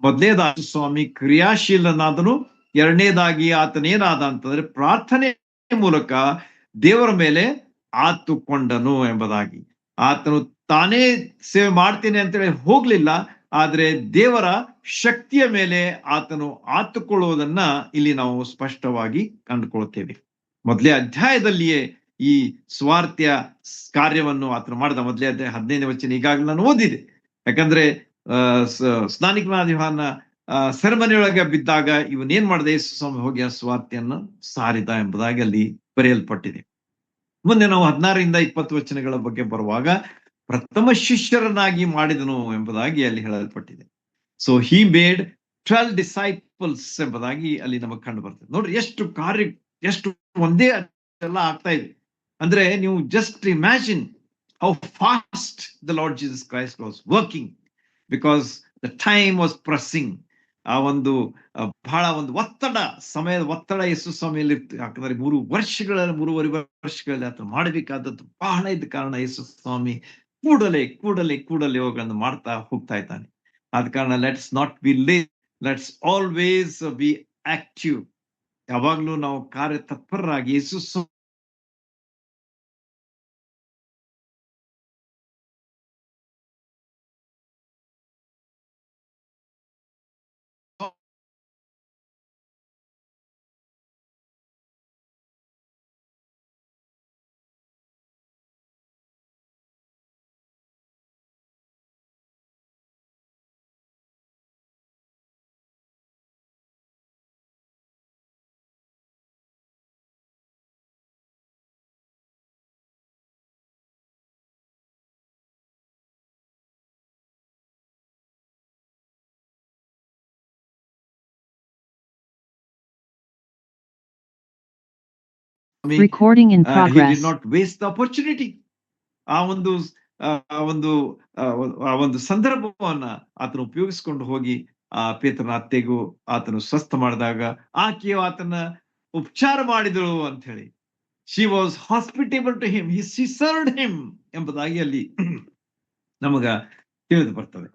ಮೊದಲನೇದಾಗಿ ಸ್ವಾಮಿ ಕ್ರಿಯಾಶೀಲನಾದನು, ಎರಡನೇದಾಗಿ ಆತನೇನಾದ ಅಂತಂದ್ರೆ ಪ್ರಾರ್ಥನೆ ಮೂಲಕ ದೇವರ ಮೇಲೆ ಆತುಕೊಂಡನು ಎಂಬುದಾಗಿ. ಆತನು ತಾನೇ ಸೇವೆ ಮಾಡ್ತೇನೆ ಅಂತೇಳಿ ಹೋಗ್ಲಿಲ್ಲ, ಆದ್ರೆ ದೇವರ ಶಕ್ತಿಯ ಮೇಲೆ ಆತನು ಆತುಕೊಳ್ಳುವುದನ್ನ ಇಲ್ಲಿ ನಾವು ಸ್ಪಷ್ಟವಾಗಿ ಕಂಡುಕೊಳ್ತೇವೆ. ಮೊದಲೇ ಅಧ್ಯಾಯದಲ್ಲಿಯೇ ಈ ಸ್ವಾರ್ಥ್ಯ ಕಾರ್ಯವನ್ನು ಆತನು ಮಾಡಿದ. ಮೊದಲೇ ಅಧ್ಯಾಯ 15ನೇ ವಚನ ಈಗಾಗಲೇ ನಾನು ಓದಿದೆ. ಯಾಕಂದ್ರೆ ಸ್ನಾನಿಕನಾದ ಯೋಹಾನ ಸೆರೆಮನೆಯೊಳಗೆ ಬಿದ್ದಾಗ ಇವನೇನ್ ಮಾಡಿದ, ಯೇಸು ಸ್ವಾಮಿ ಹೋಗಿ ಆ ಸುವಾರ್ತೆಯನ್ನು ಸಾರಿದ ಎಂಬುದಾಗಿ ಅಲ್ಲಿ ಬರೆಯಲ್ಪಟ್ಟಿದೆ. ಮುಂದೆ ನಾವು 16ರಿಂದ 20 ವಚನಗಳ ಬಗ್ಗೆ ಬರುವಾಗ ಪ್ರಥಮ ಶಿಷ್ಯರನ್ನಾಗಿ ಮಾಡಿದನು ಎಂಬುದಾಗಿ ಅಲ್ಲಿ ಹೇಳಲ್ಪಟ್ಟಿದೆ. ಸೊ ಹಿ ಮೇಡ್ 12 ಡಿಸೈಪಲ್ಸ್ ಎಂಬುದಾಗಿ ಅಲ್ಲಿ ನಮಗೆ ಕಂಡು ಬರ್ತದೆ. ನೋಡ್ರಿ ಎಷ್ಟು ಒಂದೇ ಎಲ್ಲ ಆಗ್ತಾ ಇದೆ ಅಂದ್ರೆ, ನೀವು just imagine how fast the Lord Jesus Christ was working, because the time was pressing. ಆ ಒಂದು ಬಹಳ ಒಂದು ಸಮಯದ ಒತ್ತಡ ಯೇಸು ಸ್ವಾಮಿಯಲ್ಲಿ ಇರ್ತೀವಿ. ಯಾಕಂದ್ರೆ 3.5 ವರ್ಷಗಳಲ್ಲಿ ಆತ ಮಾಡಬೇಕಾದದ್ದು ಬಹಳ ಇದ್ದ ಕಾರಣ ಯೇಸು ಸ್ವಾಮಿ ಕೂಡಲೇ ಅವುಗಳನ್ನು ಮಾಡ್ತಾ ಹೋಗ್ತಾ ಇದ್ದಾನೆ. ಆದ ಕಾರಣ let's not be let's always B active. ಯಾವಾಗ್ಲೂ ನಾವು ಕಾರ್ಯತತ್ಪರರಾಗಿ ಯೇಸು Recording in he progress. did not waste the opportunity. ಆ ಒಂದು ಸಂದರ್ಭವನ್ನ ಆತನು ಉಪಯೋಗಿಸಿಕೊಂಡು ಹೋಗಿ ಆ ಪೇತ್ರನ ಅತ್ತೆಗೂ ಆತನು ಸ್ವಸ್ಥ ಮಾಡಿದಾಗ ಆಕೆಯು ಆತನ ಉಪಚಾರ ಮಾಡಿದಳು ಅಂತ ಹೇಳಿ, she was hospitable to him, she served him ಎಂಬುದಾಗಿ ಅಲ್ಲಿ ನಮಗ ತಿಳಿದು ಬರ್ತದೆ.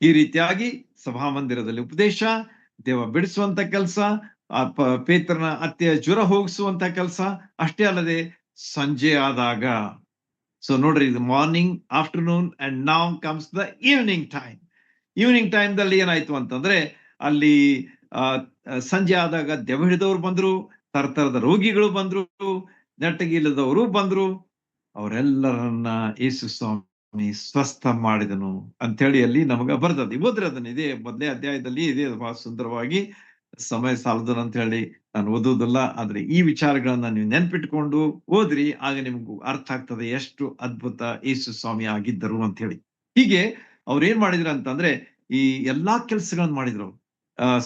ಈ ರೀತಿಯಾಗಿ ಸಭಾಮಂದಿರದಲ್ಲಿ ಉಪದೇಶ, ದೇವ ಬಿಡಿಸುವಂತ ಕೆಲಸ, ಪೇತ್ರನ ಅತ್ತೆಯ ಜ್ವರ ಹೋಗಿಸುವಂತ ಕೆಲಸ, ಅಷ್ಟೇ ಅಲ್ಲದೆ ಸಂಜೆ ಆದಾಗ, ಸೊ ನೋಡ್ರಿ, ಇದು ಮಾರ್ನಿಂಗ್, ಆಫ್ಟರ್ನೂನ್ ಅಂಡ್ ನಾವ್ comes the evening time. Evening time ದಲ್ಲಿ ಏನಾಯ್ತು ಅಂತಂದ್ರೆ, ಅಲ್ಲಿ ಸಂಜೆ ಆದಾಗ ದೆವ್ವ ಹಿಡಿದವರು ಬಂದ್ರು, ತರತರದ ರೋಗಿಗಳು ಬಂದ್ರು, ನೆಟ್ಟಗಿಲ್ಲದವರು ಬಂದ್ರು. ಅವರೆಲ್ಲರನ್ನ ಯೇಸು ಸ್ವಾಮಿ ಸ್ವಸ್ಥ ಮಾಡಿದನು ಅಂತ ಹೇಳಿ ಅಲ್ಲಿ ನಮಗ ಬರ್ತದೆ. ಓದ್ರಿ ಅದನ್ನ, ಇದೇ ಮೊದಲೇ ಅಧ್ಯಾಯದಲ್ಲಿ ಇದೆ, ಬಹಳ ಸುಂದರವಾಗಿ. ಸಮಯ ಸಾಲದು ಅಂತ ಹೇಳಿ ನಾನು ಓದುವುದಿಲ್ಲ, ಆದ್ರೆ ಈ ವಿಚಾರಗಳನ್ನ ನೀವು ನೆನ್ಪಿಟ್ಕೊಂಡು ಓದ್ರಿ, ಆಗ ನಿಮ್ಗೂ ಅರ್ಥ ಆಗ್ತದೆ ಎಷ್ಟು ಅದ್ಭುತ ಯೇಸು ಸ್ವಾಮಿ ಆಗಿದ್ದರು ಅಂತ ಹೇಳಿ. ಹೀಗೆ ಅವ್ರು ಏನ್ ಮಾಡಿದ್ರು ಅಂತಂದ್ರೆ, ಈ ಎಲ್ಲಾ ಕೆಲಸಗಳನ್ನ ಮಾಡಿದ್ರು.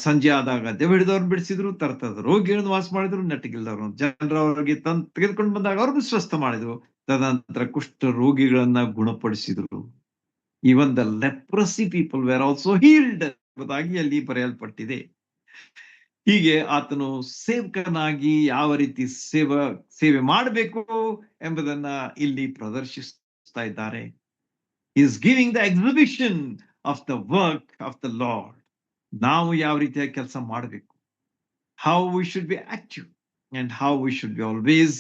ಸಂಜೆ ಆದಾಗ ದೆವ್ವ ಹಿಡಿದವ್ರನ್ನ ಬಿಡಿಸಿದ್ರು, ತರತರದ ರೋಗಿಗಳನ್ನು ವಾಸ ಮಾಡಿದ್ರು, ನೆಟ್ಟಗಿಲ್ದವ್ರು ಜನರವರಿಗೆ ತೆಗೆದುಕೊಂಡು ಬಂದಾಗ ಅವ್ರನ್ನು ಸ್ವಸ್ಥ ಮಾಡಿದ್ರು. ತದನಂತರ ಕುಷ್ಠ ರೋಗಿಗಳನ್ನ ಗುಣಪಡಿಸಿದ್ರು. Even the leprosy people were also healed ಎಂಬುದಾಗಿ ಅಲ್ಲಿ ಬರೆಯಲ್ಪಟ್ಟಿದೆ. ಹೀಗೆ ಆತನು ಸೇವಕನಾಗಿ ಯಾವ ರೀತಿ ಸೇವೆ ಮಾಡಬೇಕು ಎಂಬುದನ್ನ ಇಲ್ಲಿ ಪ್ರದರ್ಶಿಸ್ತಾ ಇದ್ದಾರೆ. Is giving the exhibition of the work of the lord. ನಾವು ಯಾವ ರೀತಿಯಾಗಿ ಕೆಲಸ ಮಾಡಬೇಕು, how we should be active and how we should be always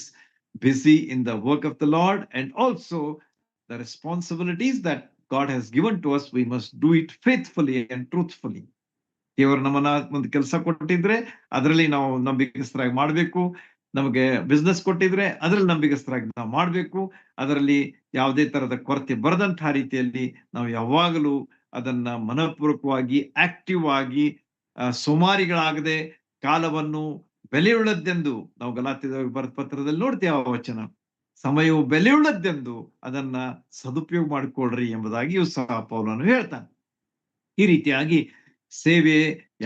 busy in the work of the Lord, and also the responsibilities that God has given to us, we must do it faithfully and truthfully. ದೇವರು ನಮ್ಮನ್ನ ಒಂದು ಕೆಲಸ ಕೊಟ್ಟಿದ್ರೆ ಅದರಲ್ಲಿ ನಾವು ನಂಬಿಕಸ್ಥರಾಗಿ ಮಾಡಬೇಕು. ನಮಗೆ business ಕೊಟ್ಟಿದ್ರೆ ಅದರಲ್ಲಿ ನಂಬಿಕಸ್ಥರಾಗಿ ನಾವು ಮಾಡಬೇಕು. ಅದರಲ್ಲಿ ಯಾವುದೇ ತರದ ಕೊರತೆ ಬರದಂತಹ ರೀತಿಯಲ್ಲಿ ನಾವು ಯಾವಾಗಲೂ ಅದನ್ನ ಮನಪೂರ್ವಕವಾಗಿ ಆಕ್ಟಿವ್ ಆಗಿ ಸೋಮಾರಿಗಳಾಗದೆ ಕಾಲವನ್ನು ಬೆಲೆಯುಳ್ಳದ್ದೆಂದು, ನಾವು ಗಲಾತ್ಯದವರಿಗೆ ಬರೆದ ಪತ್ರದಲ್ಲಿ ನೋಡ್ತೇವೆ ಆ ವಚನ, ಸಮಯವು ಬೆಲೆಯುಳ್ಳದ್ದೆಂದು ಅದನ್ನ ಸದುಪಯೋಗ ಮಾಡಿಕೊಳ್ರಿ ಎಂಬುದಾಗಿಯೂ ಸಹ ಪೌಲನು ಹೇಳ್ತಾನೆ. ಈ ರೀತಿಯಾಗಿ ಸೇವೆ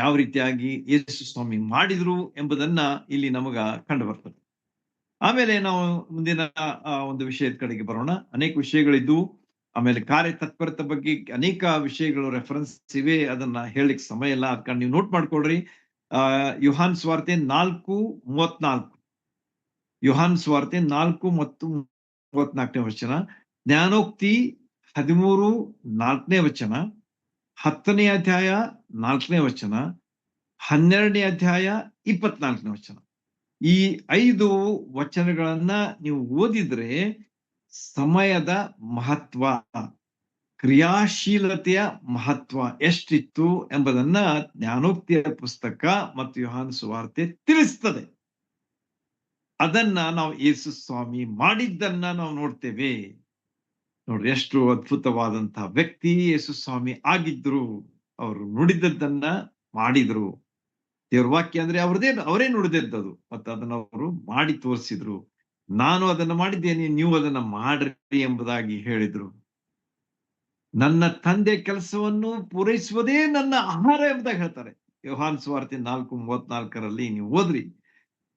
ಯಾವ ರೀತಿಯಾಗಿ ಯೇಸು ಸ್ವಾಮಿ ಮಾಡಿದ್ರು ಎಂಬುದನ್ನ ಇಲ್ಲಿ ನಮಗ ಕಂಡು ಬರ್ತದೆ. ಆಮೇಲೆ ನಾವು ಮುಂದಿನ ಒಂದು ವಿಷಯದ ಕಡೆಗೆ ಬರೋಣ. ಅನೇಕ ವಿಷಯಗಳಿದ್ದು, ಆಮೇಲೆ ಕಾರ್ಯತತ್ಪರತೆ ಬಗ್ಗೆ ಅನೇಕ ವಿಷಯಗಳು ರೆಫರೆನ್ಸ್ ಇವೆ, ಅದನ್ನ ಹೇಳಲಿಕ್ಕೆ ಸಮಯ ಇಲ್ಲ, ಅದಕ್ಕೆ ನೀವು ನೋಟ್ ಮಾಡ್ಕೊಳ್ರಿ. ಯೋಹಾನ್ ಸುವಾರ್ತೆ 4:34, ಯೋಹಾನ್ ಸುವಾರ್ತೆ 4 ಮತ್ತು 34ನೇ ವಚನ, ಜ್ಞಾನೋಕ್ತಿ 13:4ನೇ ವಚನ, 10ನೇ ಅಧ್ಯಾಯ 4ನೇ ವಚನ, 12ನೇ ಅಧ್ಯಾಯ 24ನೇ ವಚನ. ಈ 5 ವಚನಗಳನ್ನ ನೀವು ಓದಿದ್ರೆ ಸಮಯದ ಮಹತ್ವ, ಕ್ರಿಯಾಶೀಲತೆಯ ಮಹತ್ವ ಎಷ್ಟಿತ್ತು ಎಂಬುದನ್ನ ಜ್ಞಾನೋಕ್ತಿಯ ಪುಸ್ತಕ ಮತ್ತು ಯೋಹಾನ್ ಸುವಾರ್ತೆ ತಿಳಿಸ್ತದೆ. ಅದನ್ನ ನಾವು ಯೇಸು ಸ್ವಾಮಿ ಮಾಡಿದ್ದನ್ನ ನಾವು ನೋಡ್ತೇವೆ. ನೋಡ್ರಿ, ಎಷ್ಟು ಅದ್ಭುತವಾದಂತಹ ವ್ಯಕ್ತಿ ಯೇಸು ಸ್ವಾಮಿ ಆಗಿದ್ರು. ಅವರು ನುಡಿದದ್ದನ್ನ ಮಾಡಿದ್ರು. ದೇವ್ರ ವಾಕ್ಯ ಅಂದ್ರೆ ಅವರೇ ನುಡಿದಿದ್ದದು ಮತ್ತು ಅದನ್ನ ಅವರು ಮಾಡಿ ತೋರಿಸಿದ್ರು. ನಾನು ಅದನ್ನ ಮಾಡಿದ್ದೇನೆ, ನೀವು ಅದನ್ನ ಮಾಡ್ರಿ ಎಂಬುದಾಗಿ ಹೇಳಿದ್ರು. ನನ್ನ ತಂದೆ ಕೆಲಸವನ್ನು ಪೂರೈಸುವುದೇ ನನ್ನ ಆಹಾರ ಎಂಬುದಾಗಿ ಹೇಳ್ತಾರೆ. ಯೋಹಾನ್ ಸುವಾರ್ತೆ 4:34 ನೀವು ಓದ್ರಿ.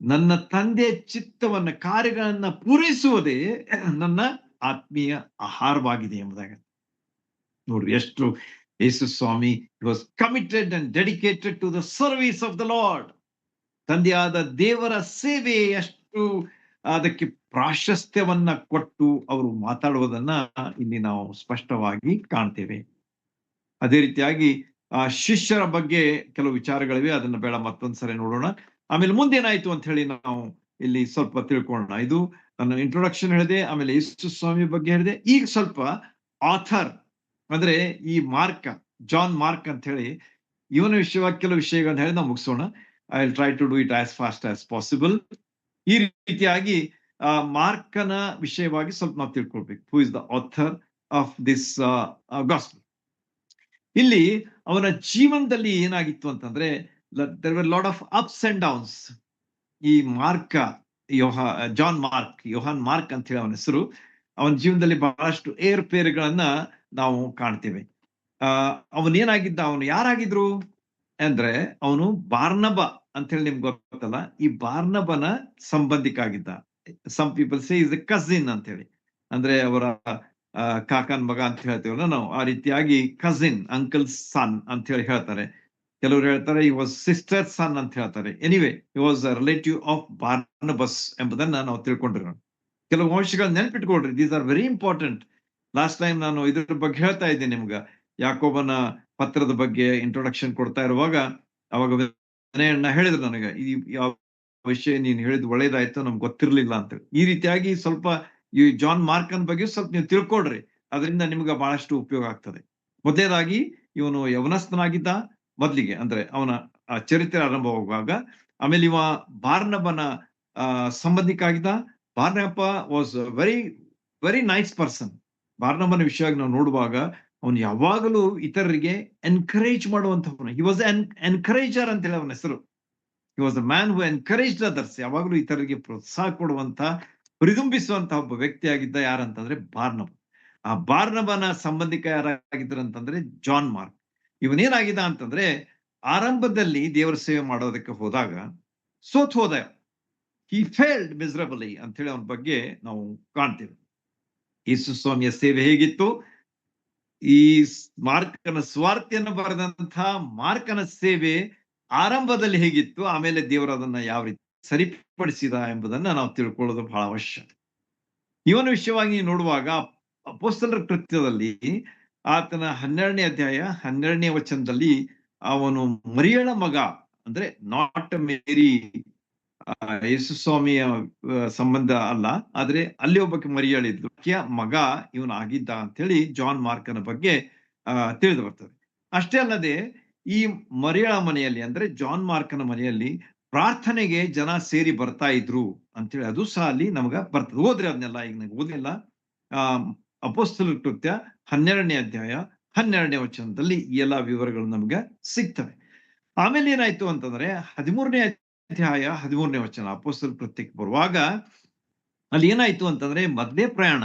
ನನ್ನ ತಂದೆ ಚಿತ್ತವನ್ನ ಕಾರ್ಯಗಳನ್ನ ಪೂರೈಸುವುದೇ ನನ್ನ ಆತ್ಮೀಯ ಆಹಾರವಾಗಿದೆ ಎಂಬುದಾಗಿ. ನೋಡ್ರಿ ಎಷ್ಟು ಯೇಸು ಸ್ವಾಮಿ was committed and dedicated to the service of the Lord. ತಂದೆಯಾದ ದೇವರ ಸೇವೆ ಎಷ್ಟು ಅದಕ್ಕೆ ಪ್ರಾಶಸ್ತ್ಯವನ್ನ ಕೊಟ್ಟು ಅವರು ಮಾತಾಡುವುದನ್ನ ಇಲ್ಲಿ ನಾವು ಸ್ಪಷ್ಟವಾಗಿ ಕಾಣ್ತೇವೆ. ಅದೇ ರೀತಿಯಾಗಿ ಶಿಷ್ಯರ ಬಗ್ಗೆ ಕೆಲವು ವಿಚಾರಗಳಿವೆ, ಅದನ್ನ ಬೇಡ ಮತ್ತೊಂದ್ಸರಿ ನೋಡೋಣ. ಆಮೇಲೆ ಮುಂದೇನಾಯ್ತು ಅಂತ ಹೇಳಿ ನಾವು ಇಲ್ಲಿ ಸ್ವಲ್ಪ ತಿಳ್ಕೊಳ್ಳೋಣ. ಇದು ನನ್ನ ಇಂಟ್ರೊಡಕ್ಷನ್ ಹೇಳಿದೆ, ಆಮೇಲೆ ಯೇಸು ಸ್ವಾಮಿ ಬಗ್ಗೆ ಹೇಳಿದೆ. ಈಗ ಸ್ವಲ್ಪ ಆಥರ್ ಅಂದ್ರೆ ಈ ಮಾರ್ಕ, ಜಾನ್ ಮಾರ್ಕ್ ಅಂತ ಹೇಳಿ ಇವನ ವಿಷಯವಾಗಿ ಕೆಲವು ವಿಷಯಗಳನ್ನ ಹೇಳಿ ನಾವು ಮುಗಿಸೋಣ. I will try to do it as fast as possible. ಈ ರೀತಿಯಾಗಿ ಮಾರ್ಕನ ವಿಷಯವಾಗಿ ಸ್ವಲ್ಪ ನಾವು ತಿಳ್ಕೊಳ್ಬೇಕು. Who is the author of this gospel. ಇಲ್ಲಿ ಅವನ ಜೀವನದಲ್ಲಿ ಏನಾಗಿತ್ತು ಅಂತಂದ್ರೆ there were lot of ups and downs. ಈ ಮಾರ್ಕ ಜಾನ್ ಮಾರ್ಕ್, ಯೋಹಾನ್ ಮಾರ್ಕ್ ಅಂತ ಹೇಳಿ ಅವನ ಹೆಸರು. ಅವನ ಜೀವನದಲ್ಲಿ ಬಹಳಷ್ಟು ಏರ್ಪೇರುಗಳನ್ನ ನಾವು ಕಾಣ್ತೇವೆ. ಅವನೇನಾಗಿದ್ದ, ಅವನು ಯಾರಾಗಿದ್ರು ಅಂದ್ರೆ ಅವನು ಬಾರ್ನಬ ಅಂತ ಹೇಳಿ ನಿಮ್ಗೆ ಗೊತ್ತಲ್ಲ, ಈ ಬಾರ್ನಬನ ಸಂಬಂಧಿಕ ಆಗಿದ್ದ. Some people say is a cousin ಅಂತ ಹೇಳಿ, ಅಂದ್ರೆ ಅವರ ಕಾಕನ್ ಮಗ ಅಂತ ಹೇಳ್ತೇವಲ್ಲ ನಾವು, ಆ ರೀತಿಯಾಗಿ ಕಸಿನ್, ಅಂಕಲ್ ಸನ್ ಅಂತ ಹೇಳಿ ಹೇಳ್ತಾರೆ. ಕೆಲವರು ಹೇಳ್ತಾರೆ ಈ ವಾಸ್ ಸಿಸ್ಟರ್ ಸನ್ ಅಂತ ಹೇಳ್ತಾರೆ. Anyway he was a relative of Barnabas ಎಂಬುದನ್ನ ನಾವು ತಿಳ್ಕೊಂಡಿರೋಣ. ಕೆಲವು ಅಂಶಗಳು ನೆನ್ಪಿಟ್ಕೊಳ್ರಿ, these are very important. Last time ನಾನು ಇದ್ರ ಬಗ್ಗೆ ಹೇಳ್ತಾ ಇದ್ದೆ ನಿಮ್ಗ, ಯಾಕೋಬನ ಪತ್ರದ ಬಗ್ಗೆ ಇಂಟ್ರೊಡಕ್ಷನ್ ಕೊಡ್ತಾ ಇರುವಾಗ ಅವಾಗ ಅಣ್ಣ ಹೇಳಿದ್ರು ನನಗೆ, ಈ ಯಾವ ವಿಷಯ ನೀನು ಹೇಳಿದ್ ಒಳ್ಳೇದಾಯ್ತು, ನಮ್ಗೆ ಗೊತ್ತಿರ್ಲಿಲ್ಲ ಅಂತ. ಈ ರೀತಿಯಾಗಿ ಸ್ವಲ್ಪ ಈ ಜಾನ್ ಮಾರ್ಕನ್ ಬಗ್ಗೆ ಸ್ವಲ್ಪ ನೀವು ತಿಳ್ಕೊಳ್ರಿ, ಅದರಿಂದ ನಿಮ್ಗೆ ಬಹಳಷ್ಟು ಉಪಯೋಗ ಆಗ್ತದೆ. ಮೊದಲನೇದಾಗಿ ಇವನು ಯವನಸ್ಥನಾಗಿದ್ದ ಮೊದ್ಲಿಗೆ, ಅಂದ್ರೆ ಅವನ ಚರಿತ್ರೆ ಆರಂಭವಾಗುವಾಗ. ಆಮೇಲೆ ಇವ ಬಾರ್ನಬನ ಸಂಬಂಧಿಕ ಆಗಿದ್ದ. Barnabas was very very nice person. ಬಾರ್ನಬನ ವಿಷಯವಾಗಿ ನಾವು ನೋಡುವಾಗ ಅವನು ಯಾವಾಗಲೂ ಇತರರಿಗೆ ಎನ್ಕರೇಜ್ ಮಾಡುವಂತವನು. ಹಿ ವಾಸ್ ಎನ್ಕರೇಜರ್ ಅಂತ ಹೇಳಿ ಅವನ ಹೆಸರು. He was a man who encouraged others. ಯಾವಾಗಲೂ ಇತರರಿಗೆ ಪ್ರೋತ್ಸಾಹ ಕೊಡುವಂತ, ಪ್ರಿದುಂಬಿಸುವಂತಹ ಒಬ್ಬ ವ್ಯಕ್ತಿಯಾಗಿದ್ದ. ಯಾರಂತಂದ್ರೆ ಬಾರ್ನಬ. ಆ ಬಾರ್ನಬನ ಸಂಬಂಧಿಕ ಯಾರಾಗಿದ್ರು ಅಂತಂದ್ರೆ ಜಾನ್ ಮಾರ್ಕ್. ಇವನೇನಾಗಿದ್ದ ಅಂತಂದ್ರೆ ಆರಂಭದಲ್ಲಿ ದೇವರ ಸೇವೆ ಮಾಡೋದಕ್ಕೆ ಹೋದಾಗ ಸೋತ್ ಹೋದ. ಹಿ ಫೇಲ್ಡ್ ಮಿಸರಬಲಿ ಅಂತ ಹೇಳಿ ಅವನ ಬಗ್ಗೆ ನಾವು ಕಾಣ್ತೇವೆ. ಯೇಸು ಸ್ವಾಮಿಯ ಸೇವೆ ಹೇಗಿತ್ತು, ಈ ಮಾರ್ಕನ ಸ್ವಾರ್ಥಿಯನ್ನು ಬರೆದಂತಹ ಮಾರ್ಕನ ಸೇವೆ ಆರಂಭದಲ್ಲಿ ಹೇಗಿತ್ತು, ಆಮೇಲೆ ದೇವರು ಅದನ್ನ ಯಾವ ರೀತಿ ಸರಿಪಡಿಸಿದ ಎಂಬುದನ್ನ ನಾವು ತಿಳ್ಕೊಳ್ಳೋದು ಬಹಳ ಅವಶ್ಯ. ಇವನ ವಿಷಯವಾಗಿ ನೋಡುವಾಗ ಅಪೊಸ್ತಲರ ಕೃತ್ಯದಲ್ಲಿ ಆತನ 12ನೇ ಅಧ್ಯಾಯ 12ನೇ ವಚನದಲ್ಲಿ ಅವನು ಮರಿಯಳ ಮಗ, ಅಂದ್ರೆ ನಾಟ್ ಮೇರಿ ಯೇಸು ಸ್ವಾಮಿಯ ಸಂಬಂಧ ಅಲ್ಲ, ಆದ್ರೆ ಅಲ್ಲಿ ಒಬ್ಬಕ್ಕೆ ಮರಿಯಳಿದ್ಲು, ಮಗ ಇವನು ಆಗಿದ್ದ ಅಂತ ಹೇಳಿ ಜಾನ್ ಮಾರ್ಕನ ಬಗ್ಗೆ ತಿಳಿದು ಬರ್ತದೆ. ಅಷ್ಟೇ ಅಲ್ಲದೆ ಈ ಮರಿಯಳ ಮನೆಯಲ್ಲಿ, ಅಂದ್ರೆ ಜಾನ್ ಮಾರ್ಕನ ಮನೆಯಲ್ಲಿ ಪ್ರಾರ್ಥನೆಗೆ ಜನ ಸೇರಿ ಬರ್ತಾ ಇದ್ರು ಅಂತೇಳಿ ಅದು ಸಹ ಅಲ್ಲಿ ನಮಗ ಬರ್ತದೆ. ಓದ್ರಿ ಅದನ್ನೆಲ್ಲ, ಈಗ ನಂಗೆ ಓದಿಲ್ಲ. ಅಪೊಸ್ತಲರ ಕೃತ್ಯ 12ನೇ ಅಧ್ಯಾಯ 12ನೇ ವಚನದಲ್ಲಿ ಈ ಎಲ್ಲಾ ವಿವರಗಳು ನಮ್ಗೆ ಸಿಗ್ತವೆ. ಆಮೇಲೆ ಏನಾಯ್ತು ಅಂತಂದ್ರೆ 13ನೇ ಅಧ್ಯಾಯ 13ನೇ ವಚನ ಅಪೊಸ್ತಲರ ಕೃತ್ಯಕ್ಕೆ ಬರುವಾಗ ಅಲ್ಲಿ ಏನಾಯ್ತು ಅಂತಂದ್ರೆ ಮೊದಲೇ ಪ್ರಯಾಣ.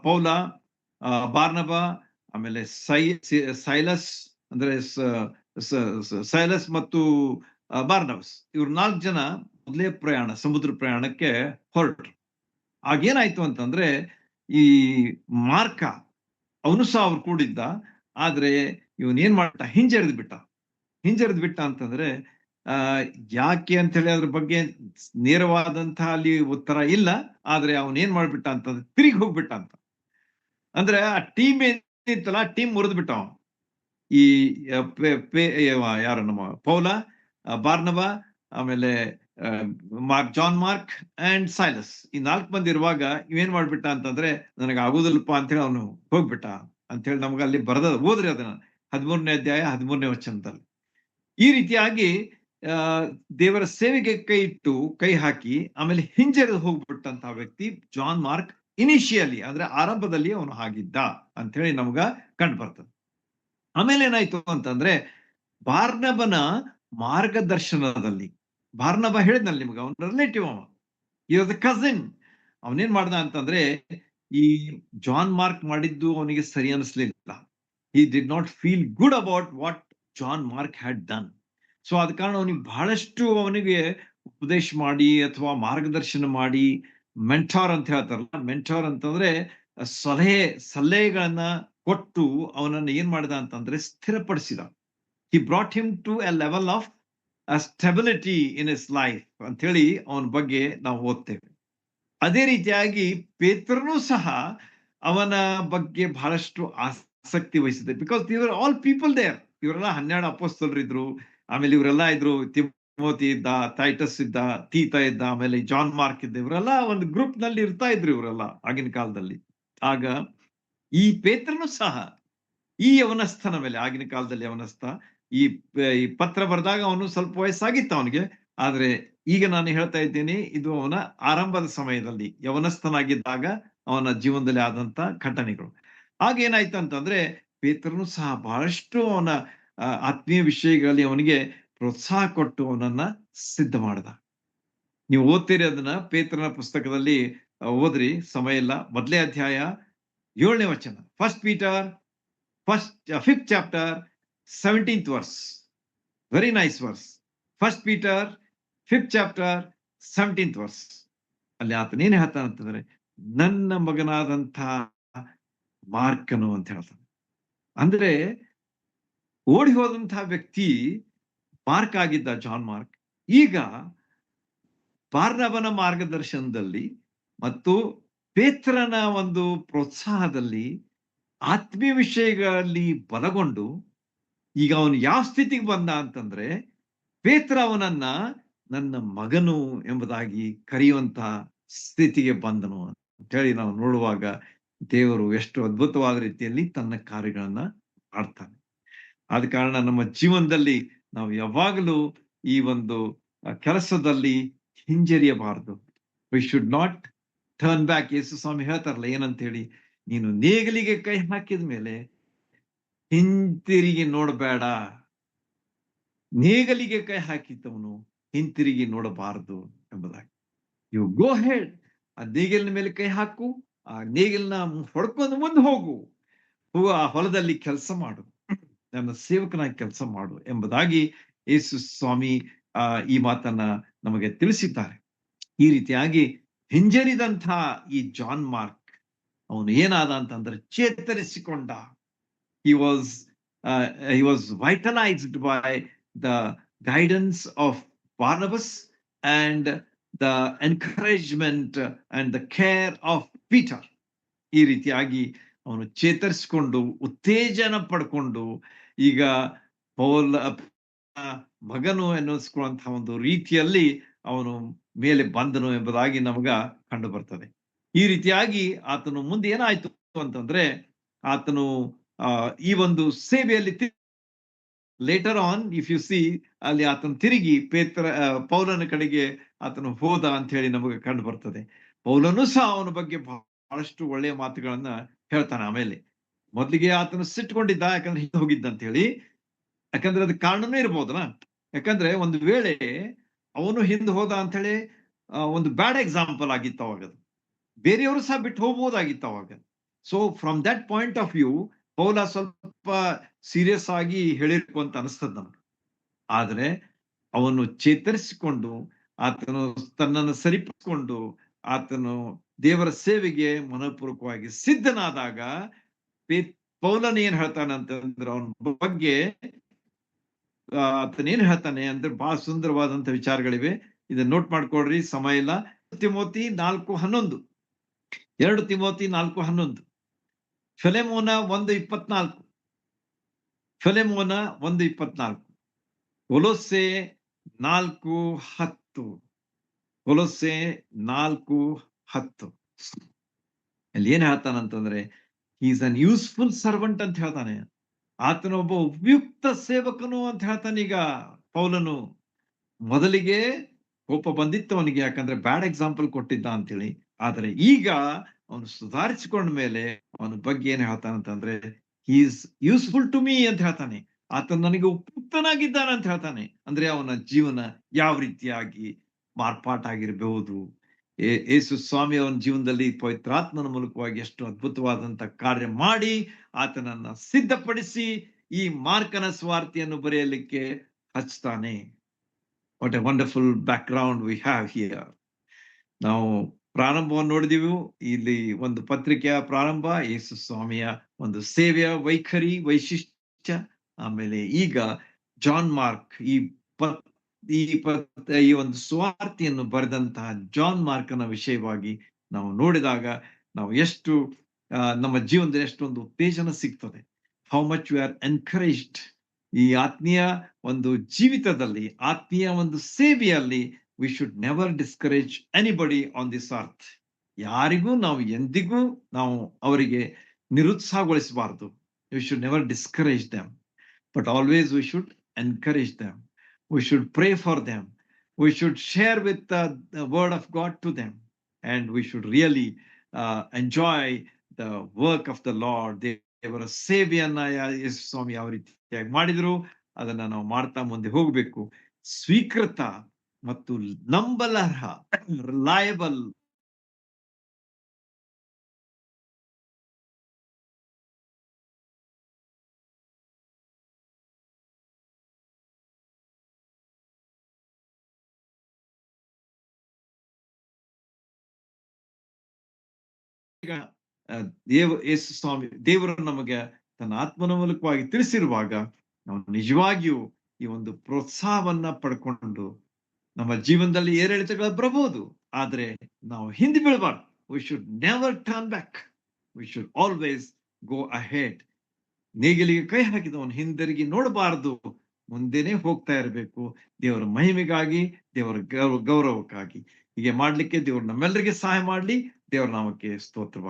ಪೌಲ, ಬಾರ್ನಬ, ಆಮೇಲೆ ಸೈಲಸ್, ಅಂದ್ರೆ ಸೈಲಸ್ ಮತ್ತು ಬಾರ್ನಬಸ್, ಇವ್ರು 4 ಜನ ಮೊದಲೇ ಪ್ರಯಾಣ, ಸಮುದ್ರ ಪ್ರಯಾಣಕ್ಕೆ ಹೊರಟ್ರು. ಆಗೇನಾಯ್ತು ಅಂತಂದ್ರೆ ಈ ಮಾರ್ಕ ಅವನು ಸಹ ಅವ್ರು ಕೂಡಿದ್ದ. ಆದ್ರೆ ಇವನ್ ಏನ್ ಮಾಡ್ಬಿಟ್ಟ, ಹಿಂಜರಿದ್ ಬಿಟ್ಟ ಅಂತಂದ್ರೆ ಯಾಕೆ ಅಂತ ಹೇಳಿ ಅದ್ರ ಬಗ್ಗೆ ನೇರವಾದಂತಹ ಅಲ್ಲಿ ಉತ್ತರ ಇಲ್ಲ. ಆದ್ರೆ ಅವನ್ ಏನ್ ಮಾಡ್ಬಿಟ್ಟ ಅಂತಂದ್ರೆ ತಿರುಗಿ ಹೋಗ್ಬಿಟ್ಟ ಅಂತ. ಅಂದ್ರೆ ಆ ಟೀಮ್ ಏನಿತ್ತಲ್ಲ, ಟೀಮ್ ಮುರಿದ್ ಬಿಟ್ಟ. ಈ ಯಾರು ನಮ್ಮ ಪೌಲ, ಬಾರ್ನಬ, ಆಮೇಲೆ ಜಾನ್ ಮಾರ್ಕ್ ಅಂಡ್ ಸೈಲಸ್, ಈ 4 ಮಂದಿ ಇರುವಾಗ ಇವೇನ್ ಮಾಡ್ಬಿಟ್ಟ ಅಂತಂದ್ರೆ ನನಗೆ ಆಗುದಿಲ್ಲಪ್ಪ ಅಂತ ಹೇಳಿ ಅವನು ಹೋಗ್ಬಿಟ್ಟ ಅಂತ ಹೇಳಿ ನಮ್ಗೆ ಅಲ್ಲಿ ಬರೆದ. ಓದ್ರಿ ಅದನ್ನ 13ನೇ ಅಧ್ಯಾಯ 13ನೇ ವಚನದಲ್ಲಿ. ಈ ರೀತಿಯಾಗಿ ದೇವರ ಸೇವೆಗೆ ಕೈ ಹಾಕಿ ಆಮೇಲೆ ಹಿಂಜರಿದು ಹೋಗ್ಬಿಟ್ಟಂತಹ ವ್ಯಕ್ತಿ ಜಾನ್ ಮಾರ್ಕ್. ಇನಿಷಿಯಲಿ ಅಂದ್ರೆ ಆರಂಭದಲ್ಲಿ ಅವನು ಆಗಿದ್ದ ಅಂತ ಹೇಳಿ ನಮ್ಗ ಕಂಡು ಬರ್ತದೆ. ಆಮೇಲೆ ಏನಾಯ್ತು ಅಂತಂದ್ರೆ ಬಾರ್ನಬನ ಮಾರ್ಗದರ್ಶನದಲ್ಲಿ. ಬಾರ್ನಬ ಹೇಳಿದ್ನಲ್ಲ ನಿಮ್ಗೆ, ಅವನ ರಿಲೇಟಿವ್, ಅವ ಕಸಿನ್. ಅವನೇನ್ ಮಾಡ್ದ ಅಂತಂದ್ರೆ, ಈ ಜಾನ್ ಮಾರ್ಕ್ ಮಾಡಿದ್ದು ಅವನಿಗೆ ಸರಿ ಅನಿಸ್ಲಿಲ್ಲ. he did not feel good about what John Mark had done. So ಆದ ಕಾರಣ ಅವನಿಗೆ ಬಹಳಷ್ಟು ಅವನಿಗೆ ಉಪದೇಶ ಮಾಡಿ ಅಥವಾ ಮಾರ್ಗದರ್ಶನ ಮಾಡಿ, ಮೆಂಟಾರ್ ಅಂತ ಹೇಳ್ತಾರಲ್ಲ, ಮೆಂಟಾರ್ ಅಂತಂದ್ರೆ ಸಲಹೆಗಳನ್ನ ಕೊಟ್ಟು ಅವನನ್ನ ಏನ್ ಮಾಡಿದ ಅಂತಂದ್ರೆ ಸ್ಥಿರಪಡಿಸಿದ. he brought him to a level of a stability in his life ಅಂತ ಹೇಳಿ ಅವನ ಬಗ್ಗೆ ನಾವು ಓದ್ತೇವೆ. ಅದೇ ರೀತಿಯಾಗಿ ಪೇತ್ರನು ಸಹ ಅವನ ಬಗ್ಗೆ ಬಹಳಷ್ಟು ಆಸಕ್ತಿ ವಹಿಸಿದೆ. ಬಿಕಾಸ್ ಇವರ್ ಆಲ್ ಪೀಪಲ್ ದೇರ್. ಇವರೆಲ್ಲ 12 ಅಪೊಸ್ತಲರು ಇದ್ರು. ಆಮೇಲೆ ಇವರೆಲ್ಲ ಇದ್ರು, ತಿಮೋತಿ ಇದ್ದ, ಟೈಟಸ್ ಇದ್ದ, ತೀತ ಇದ್ದ, ಆಮೇಲೆ ಜಾನ್ ಮಾರ್ಕ್ ಇದ್ದ. ಇವರೆಲ್ಲ ಒಂದು ಗ್ರೂಪ್ ನಲ್ಲಿ ಇರ್ತಾ ಇದ್ರು ಇವರೆಲ್ಲ ಆಗಿನ ಕಾಲದಲ್ಲಿ. ಆಗ ಈ ಪೇತ್ರನು ಸಹ ಈ ಯವನಸ್ಥನ ಮೇಲೆ, ಆಗಿನ ಕಾಲದಲ್ಲಿ ಯವನಸ್ಥ, ಈ ಪತ್ರ ಬರೆದಾಗ ಅವನು ಸ್ವಲ್ಪ ವಯಸ್ಸಾಗಿತ್ತು ಅವನಿಗೆ. ಆದ್ರೆ ಈಗ ನಾನು ಹೇಳ್ತಾ ಇದ್ದೇನೆ, ಇದು ಅವನ ಆರಂಭದ ಸಮಯದಲ್ಲಿ ಯವನಸ್ಥನಾಗಿದ್ದಾಗ ಅವನ ಜೀವನದಲ್ಲಿ ಆದಂತ ಘಟನೆಗಳು. ಆಗೇನಾಯ್ತು ಅಂತಂದ್ರೆ, ಪೇತ್ರನು ಸಹ ಬಹಳಷ್ಟು ಅವನ ಆತ್ಮೀಯ ವಿಷಯಗಳಲ್ಲಿ ಅವನಿಗೆ ಪ್ರೋತ್ಸಾಹ ಕೊಟ್ಟು ಅವನನ್ನ ಸಿದ್ಧ ಮಾಡ್ದ. ನೀವು ಓದ್ತೀರಿ ಅದನ್ನ, ಪೇತ್ರನ ಪುಸ್ತಕದಲ್ಲಿ ಓದ್ರಿ, ಸಮಯ ಇಲ್ಲ. ಮೊದಲೇ ಅಧ್ಯಾಯ 7ನೇ ವಚನ, first Peter fifth chapter 17th verse. Very nice verse. First Peter 5th chapter 17th verse. ಅಲ್ಲಿ ಆತನೇನ್ ಹೇಳ್ತಾನೆ ಅಂತಂದ್ರೆ, ನನ್ನ ಮಗನಾದಂಥ ಮಾರ್ಕನು ಅಂತ ಹೇಳ್ತಾನೆ. ಅಂದ್ರೆ ಓಡಿ ಹೋದಂತಹ ವ್ಯಕ್ತಿ ಮಾರ್ಕ್ ಆಗಿದ್ದ, ಜಾನ್ ಮಾರ್ಕ್. ಈಗ ಬಾರ್ನಬನ ಮಾರ್ಗದರ್ಶನದಲ್ಲಿ ಮತ್ತು ಪೇತ್ರನ ಒಂದು ಪ್ರೋತ್ಸಾಹದಲ್ಲಿ ಆತ್ಮೀಯ ವಿಷಯಗಳಲ್ಲಿ ಬಲಗೊಂಡು ಈಗ ಅವನು ಯಾವ ಸ್ಥಿತಿಗೆ ಬಂದ ಅಂತಂದ್ರೆ, ಪೇತ್ರ ಅವನನ್ನ ನನ್ನ ಮಗನು ಎಂಬುದಾಗಿ ಕರೆಯುವಂತ ಸ್ಥಿತಿಗೆ ಬಂದನು ಅಂತ ಹೇಳಿ ನಾವು ನೋಡುವಾಗ, ದೇವರು ಎಷ್ಟು ಅದ್ಭುತವಾದ ರೀತಿಯಲ್ಲಿ ತನ್ನ ಕಾರ್ಯಗಳನ್ನ ಮಾಡ್ತಾನೆ. ಆದ ಕಾರಣ ನಮ್ಮ ಜೀವನದಲ್ಲಿ ನಾವು ಯಾವಾಗಲೂ ಈ ಒಂದು ಕೆಲಸದಲ್ಲಿ ಹಿಂಜರಿಯಬಾರದು. We should not turn back. Yesu ಸ್ವಾಮಿ ಹೇಳ್ತಾರಲ್ಲ ಏನಂತ ಹೇಳಿ, ನೀನು ನೇಗಿಲಿಗೆ ಕೈ ಹಾಕಿದ ಮೇಲೆ ಹಿಂತಿರುಗಿ ನೋಡಬೇಡ. ನೇಗಲಿಗೆ ಕೈ ಹಾಕಿದ್ದವನು ಹಿಂತಿರುಗಿ ನೋಡಬಾರದು ಎಂಬುದಾಗಿ. You go head. ಆ ನೇಗಿಲಿನ ಮೇಲೆ ಕೈ ಹಾಕು, ಆ ನೇಗಿಲನ್ನ ಹೊಡ್ಕೊಂಡು ಮುಂದೆ ಹೋಗು, ಆ ಹೊಲದಲ್ಲಿ ಕೆಲಸ ಮಾಡು, ನನ್ನ ಸೇವಕನಾಗಿ ಕೆಲಸ ಮಾಡು ಎಂಬುದಾಗಿ ಯೇಸು ಸ್ವಾಮಿ ಈ ಮಾತನ್ನ ನಮಗೆ ತಿಳಿಸಿದ್ದಾರೆ. ಈ ರೀತಿಯಾಗಿ ಹಿಂಜರಿದಂಥ ಈ ಜಾನ್ ಮಾರ್ಕ್ ಅವನು ಏನಾದ ಅಂತಂದ್ರೆ ಚೇತರಿಸಿಕೊಂಡ. he was vitalized by the guidance of Barnabas and the encouragement and the care of Peter. ಈ ರೀತಿಯಾಗಿ ಅವನು ಚೇತರಿಸಿಕೊಂಡು ಉತ್ತೇಜನ ಪಡ್ಕೊಂಡು ಈಗ ಪೌಲ್ ಮಗನು ಎನ್ನಿಸ್ಕೊಳ್ಳುವಂತಹ ಒಂದು ರೀತಿಯಲ್ಲಿ ಅವನು ಮೇಲೆ ಬಂದನು ಎಂಬುದಾಗಿ ನಮಗ ಕಂಡು ಬರ್ತದೆ. ಈ ರೀತಿಯಾಗಿ ಆತನು ಮುಂದೆ ಏನಾಯ್ತು ಅಂತಂದ್ರೆ, ಆತನು ಈ ಒಂದು ಸೇವೆಯಲ್ಲಿ later on if U C, ಅಲ್ಲಿ ಆತನು ತಿರುಗಿ ಪೌಲನ ಕಡೆಗೆ ಆತನು ಹೋದ ಅಂತ ಹೇಳಿ ನಮಗೆ ಕಂಡು ಬರ್ತದೆ. ಪೌಲನು ಸಹ ಅವನ ಬಗ್ಗೆ ಬಹಳಷ್ಟು ಒಳ್ಳೆಯ ಮಾತುಗಳನ್ನ ಹೇಳ್ತಾನೆ. ಆಮೇಲೆ ಮೊದಲಿಗೆ ಆತನು ಸಿಟ್ಕೊಂಡಿದ್ದ, ಯಾಕಂದ್ರೆ ಹಿಂದೆ ಹೋಗಿದ್ದ ಅಂತ ಹೇಳಿ. ಯಾಕಂದ್ರೆ ಅದಕ್ಕೆ ಕಾರಣನೂ ಇರ್ಬೋದಲ್ಲ. ಯಾಕಂದ್ರೆ ಒಂದು ವೇಳೆ ಅವನು ಹಿಂದೆ ಹೋದ ಅಂತ ಹೇಳಿ ಒಂದು ಬ್ಯಾಡ್ ಎಕ್ಸಾಂಪಲ್ ಆಗಿತ್ತು ಅವಾಗ. ಅದು ಬೇರೆಯವರು ಸಹ ಬಿಟ್ಟು ಹೋಗ್ಬೋದಾಗಿತ್ತು ಅವಾಗ. So from that point of view Paul ಸ್ವಲ್ಪ ಸೀರಿಯಸ್ ಆಗಿ ಹೇಳಿರ್ಕು ಅಂತ ಅನಿಸ್ತದ ನಮ್ಗೆ. ಆದ್ರೆ ಅವನು ಚೇತರಿಸಿಕೊಂಡು ಆತನು ತನ್ನನ್ನು ಸರಿಪಡಿಸಿಕೊಂಡು ಆತನು ದೇವರ ಸೇವೆಗೆ ಮನಪೂರ್ವಕವಾಗಿ ಸಿದ್ಧನಾದಾಗ, ಪೌಲನ್ ಏನ್ ಹೇಳ್ತಾನೆ ಅಂತಂದ್ರೆ ಅವನ ಬಗ್ಗೆ ಆತನೇನ್ ಹೇಳ್ತಾನೆ ಅಂದ್ರೆ ಬಹಳ ಸುಂದರವಾದಂತ ವಿಚಾರಗಳಿವೆ. ಇದನ್ನ ನೋಟ್ ಮಾಡ್ಕೊಡ್ರಿ, ಸಮಯ ಇಲ್ಲ. Timothy 4:11, 2 Timothy 4:11, ಫಿಲೆಮೋನ 1:24, ಫಿಲೆಮೋನ 1:24, ಕೊಲೊಸ್ಸೆ 4:10, ಕೊಲೊಸ್ಸೆ 4:10. ಅಲ್ಲಿ ಏನ್ ಹೇಳ್ತಾನಂತಂದ್ರೆ, ಈಸ್ ಅನ್ ಯೂಸ್ಫುಲ್ ಸರ್ವೆಂಟ್ ಅಂತ ಹೇಳ್ತಾನೆ. ಆತನೊಬ್ಬ ಉಪಯುಕ್ತ ಸೇವಕನು ಅಂತ ಹೇಳ್ತಾನೆ. ಈಗ ಪೌಲನು ಮೊದಲಿಗೆ ಕೋಪ ಬಂದಿತ್ತು ಅವನಿಗೆ, ಯಾಕಂದ್ರೆ ಬ್ಯಾಡ್ ಎಕ್ಸಾಂಪಲ್ ಕೊಟ್ಟಿದ್ದ ಅಂತೇಳಿ. ಆದ್ರೆ ಈಗ ಅವನು ಸುಧಾರಿಸಿಕೊಂಡ ಮೇಲೆ ಅವನ ಬಗ್ಗೆ ಏನ್ ಹೇಳ್ತಾನಂತಂದ್ರೆ, he is useful to me ಅಂತ ಹೇಳ್ತಾನೆ. ಆತ ನನಗೆ ಉಪಯುಕ್ತನಾಗಿದ್ದಾನೆ ಅಂತ ಹೇಳ್ತಾನೆ. ಅಂದ್ರೆ ಅವನ ಜೀವನ ಯಾವ ರೀತಿಯಾಗಿ ಮಾರ್ಪಾಟಾಗಿರಬಹುದು. ಯೇಸು ಸ್ವಾಮಿ ಅವನ ಜೀವನದಲ್ಲಿ ಪವಿತ್ರಾತ್ಮನ ಮೂಲಕವಾಗಿ ಎಷ್ಟು ಅದ್ಭುತವಾದಂತ ಕಾರ್ಯ ಮಾಡಿ ಆತನನ್ನ ಸಿದ್ಧಪಡಿಸಿ ಈ ಮಾರ್ಕನ ಸ್ವಾರ್ಥಿಯನ್ನು ಬರೆಯಲಿಕ್ಕೆ ಹಚ್ತಾನೆ. What a wonderful background we have here. ನಾವು ಪ್ರಾರಂಭವನ್ನು ನೋಡಿದೆವು. ಇಲ್ಲಿ ಒಂದು ಪತ್ರಿಕೆಯ ಪ್ರಾರಂಭ, ಯೇಸು ಸ್ವಾಮಿಯ ಒಂದು ಸೇವೆಯ ವೈಖರಿ ವೈಶಿಷ್ಟ್ಯ. ಆಮೇಲೆ ಈಗ ಜಾನ್ ಮಾರ್ಕ್ ಈ ಒಂದು ಸ್ವಾರ್ಥಿಯನ್ನು ಬರೆದಂತಹ ಜಾನ್ ಮಾರ್ಕನ ವಿಷಯವಾಗಿ ನಾವು ನೋಡಿದಾಗ ನಾವು ಎಷ್ಟು ನಮ್ಮ ಜೀವನದಲ್ಲಿ ಎಷ್ಟೊಂದು ಉತ್ತೇಜನ ಸಿಗ್ತದೆ. How much we are encouraged. ಈ ಆತ್ಮೀಯ ಒಂದು ಜೀವಿತದಲ್ಲಿ, ಆತ್ಮೀಯ ಒಂದು ಸೇವೆಯಲ್ಲಿ we should never discourage anybody on this earth. ಯಾರಿಗೂ ನಾವು ಎಂದಿಗೂ ನಾವು ಅವರಿಗೆ ನಿರುತ್ಸಾಹಗೊಳಿಸಬಾರದು. We should never discourage them, but always we should encourage them. We should pray for them. We should share with the word of God to them, and we should really enjoy the work of the Lord. ದೇವರ ಸೇವೆಯನ್ನ ಯೇಸು ಸ್ವಾಮಿ ಯಾವ ರೀತಿಯಾಗಿ ಮಾಡಿದ್ರು ಅದನ್ನ ನಾವು ಮಾಡ್ತಾ ಮುಂದೆ ಹೋಗ್ಬೇಕು. ಸ್ವೀಕೃತ ಮತ್ತು ನಂಬಲರ್ಹ, ರಿಲಯಬಲ್ ಯೇಸು ಸ್ವಾಮಿ ದೇವರು ನಮಗೆ ತನ್ನ ಆತ್ಮನ ಮೂಲಕವಾಗಿ ತಿಳಿಸಿರುವಾಗ ನಾವು ನಿಜವಾಗಿಯೂ ಈ ಒಂದು ಪ್ರೋತ್ಸಾಹವನ್ನ ಪಡ್ಕೊಂಡು ನಮ್ಮ ಜೀವನದಲ್ಲಿ ಏರಿಳಿತಗಳು ಬರಬಹುದು, ಆದ್ರೆ ನಾವು ಹಿಂದೆ ಬೀಳಬಾರ್ದು. We should never turn back. We should always go ahead. ನೇಗಿಲಿಗೆ ಕೈ ಹಾಕಿದವನು ಹಿಂದಿರುಗಿ ನೋಡಬಾರದು, ಮುಂದೆನೆ ಹೋಗ್ತಾ ಇರಬೇಕು. ದೇವರ ಮಹಿಮೆಗಾಗಿ, ದೇವರ ಗೌರವಕ್ಕಾಗಿ. ಹೀಗೆ ಮಾಡ್ಲಿಕ್ಕೆ ದೇವರು ನಮ್ಮೆಲ್ಲರಿಗೆ ಸಹಾಯ ಮಾಡ್ಲಿ. ದೇವರ ನಾಮಕ್ಕೆ ಸ್ತೋತ್ರವಾಗಲಿ.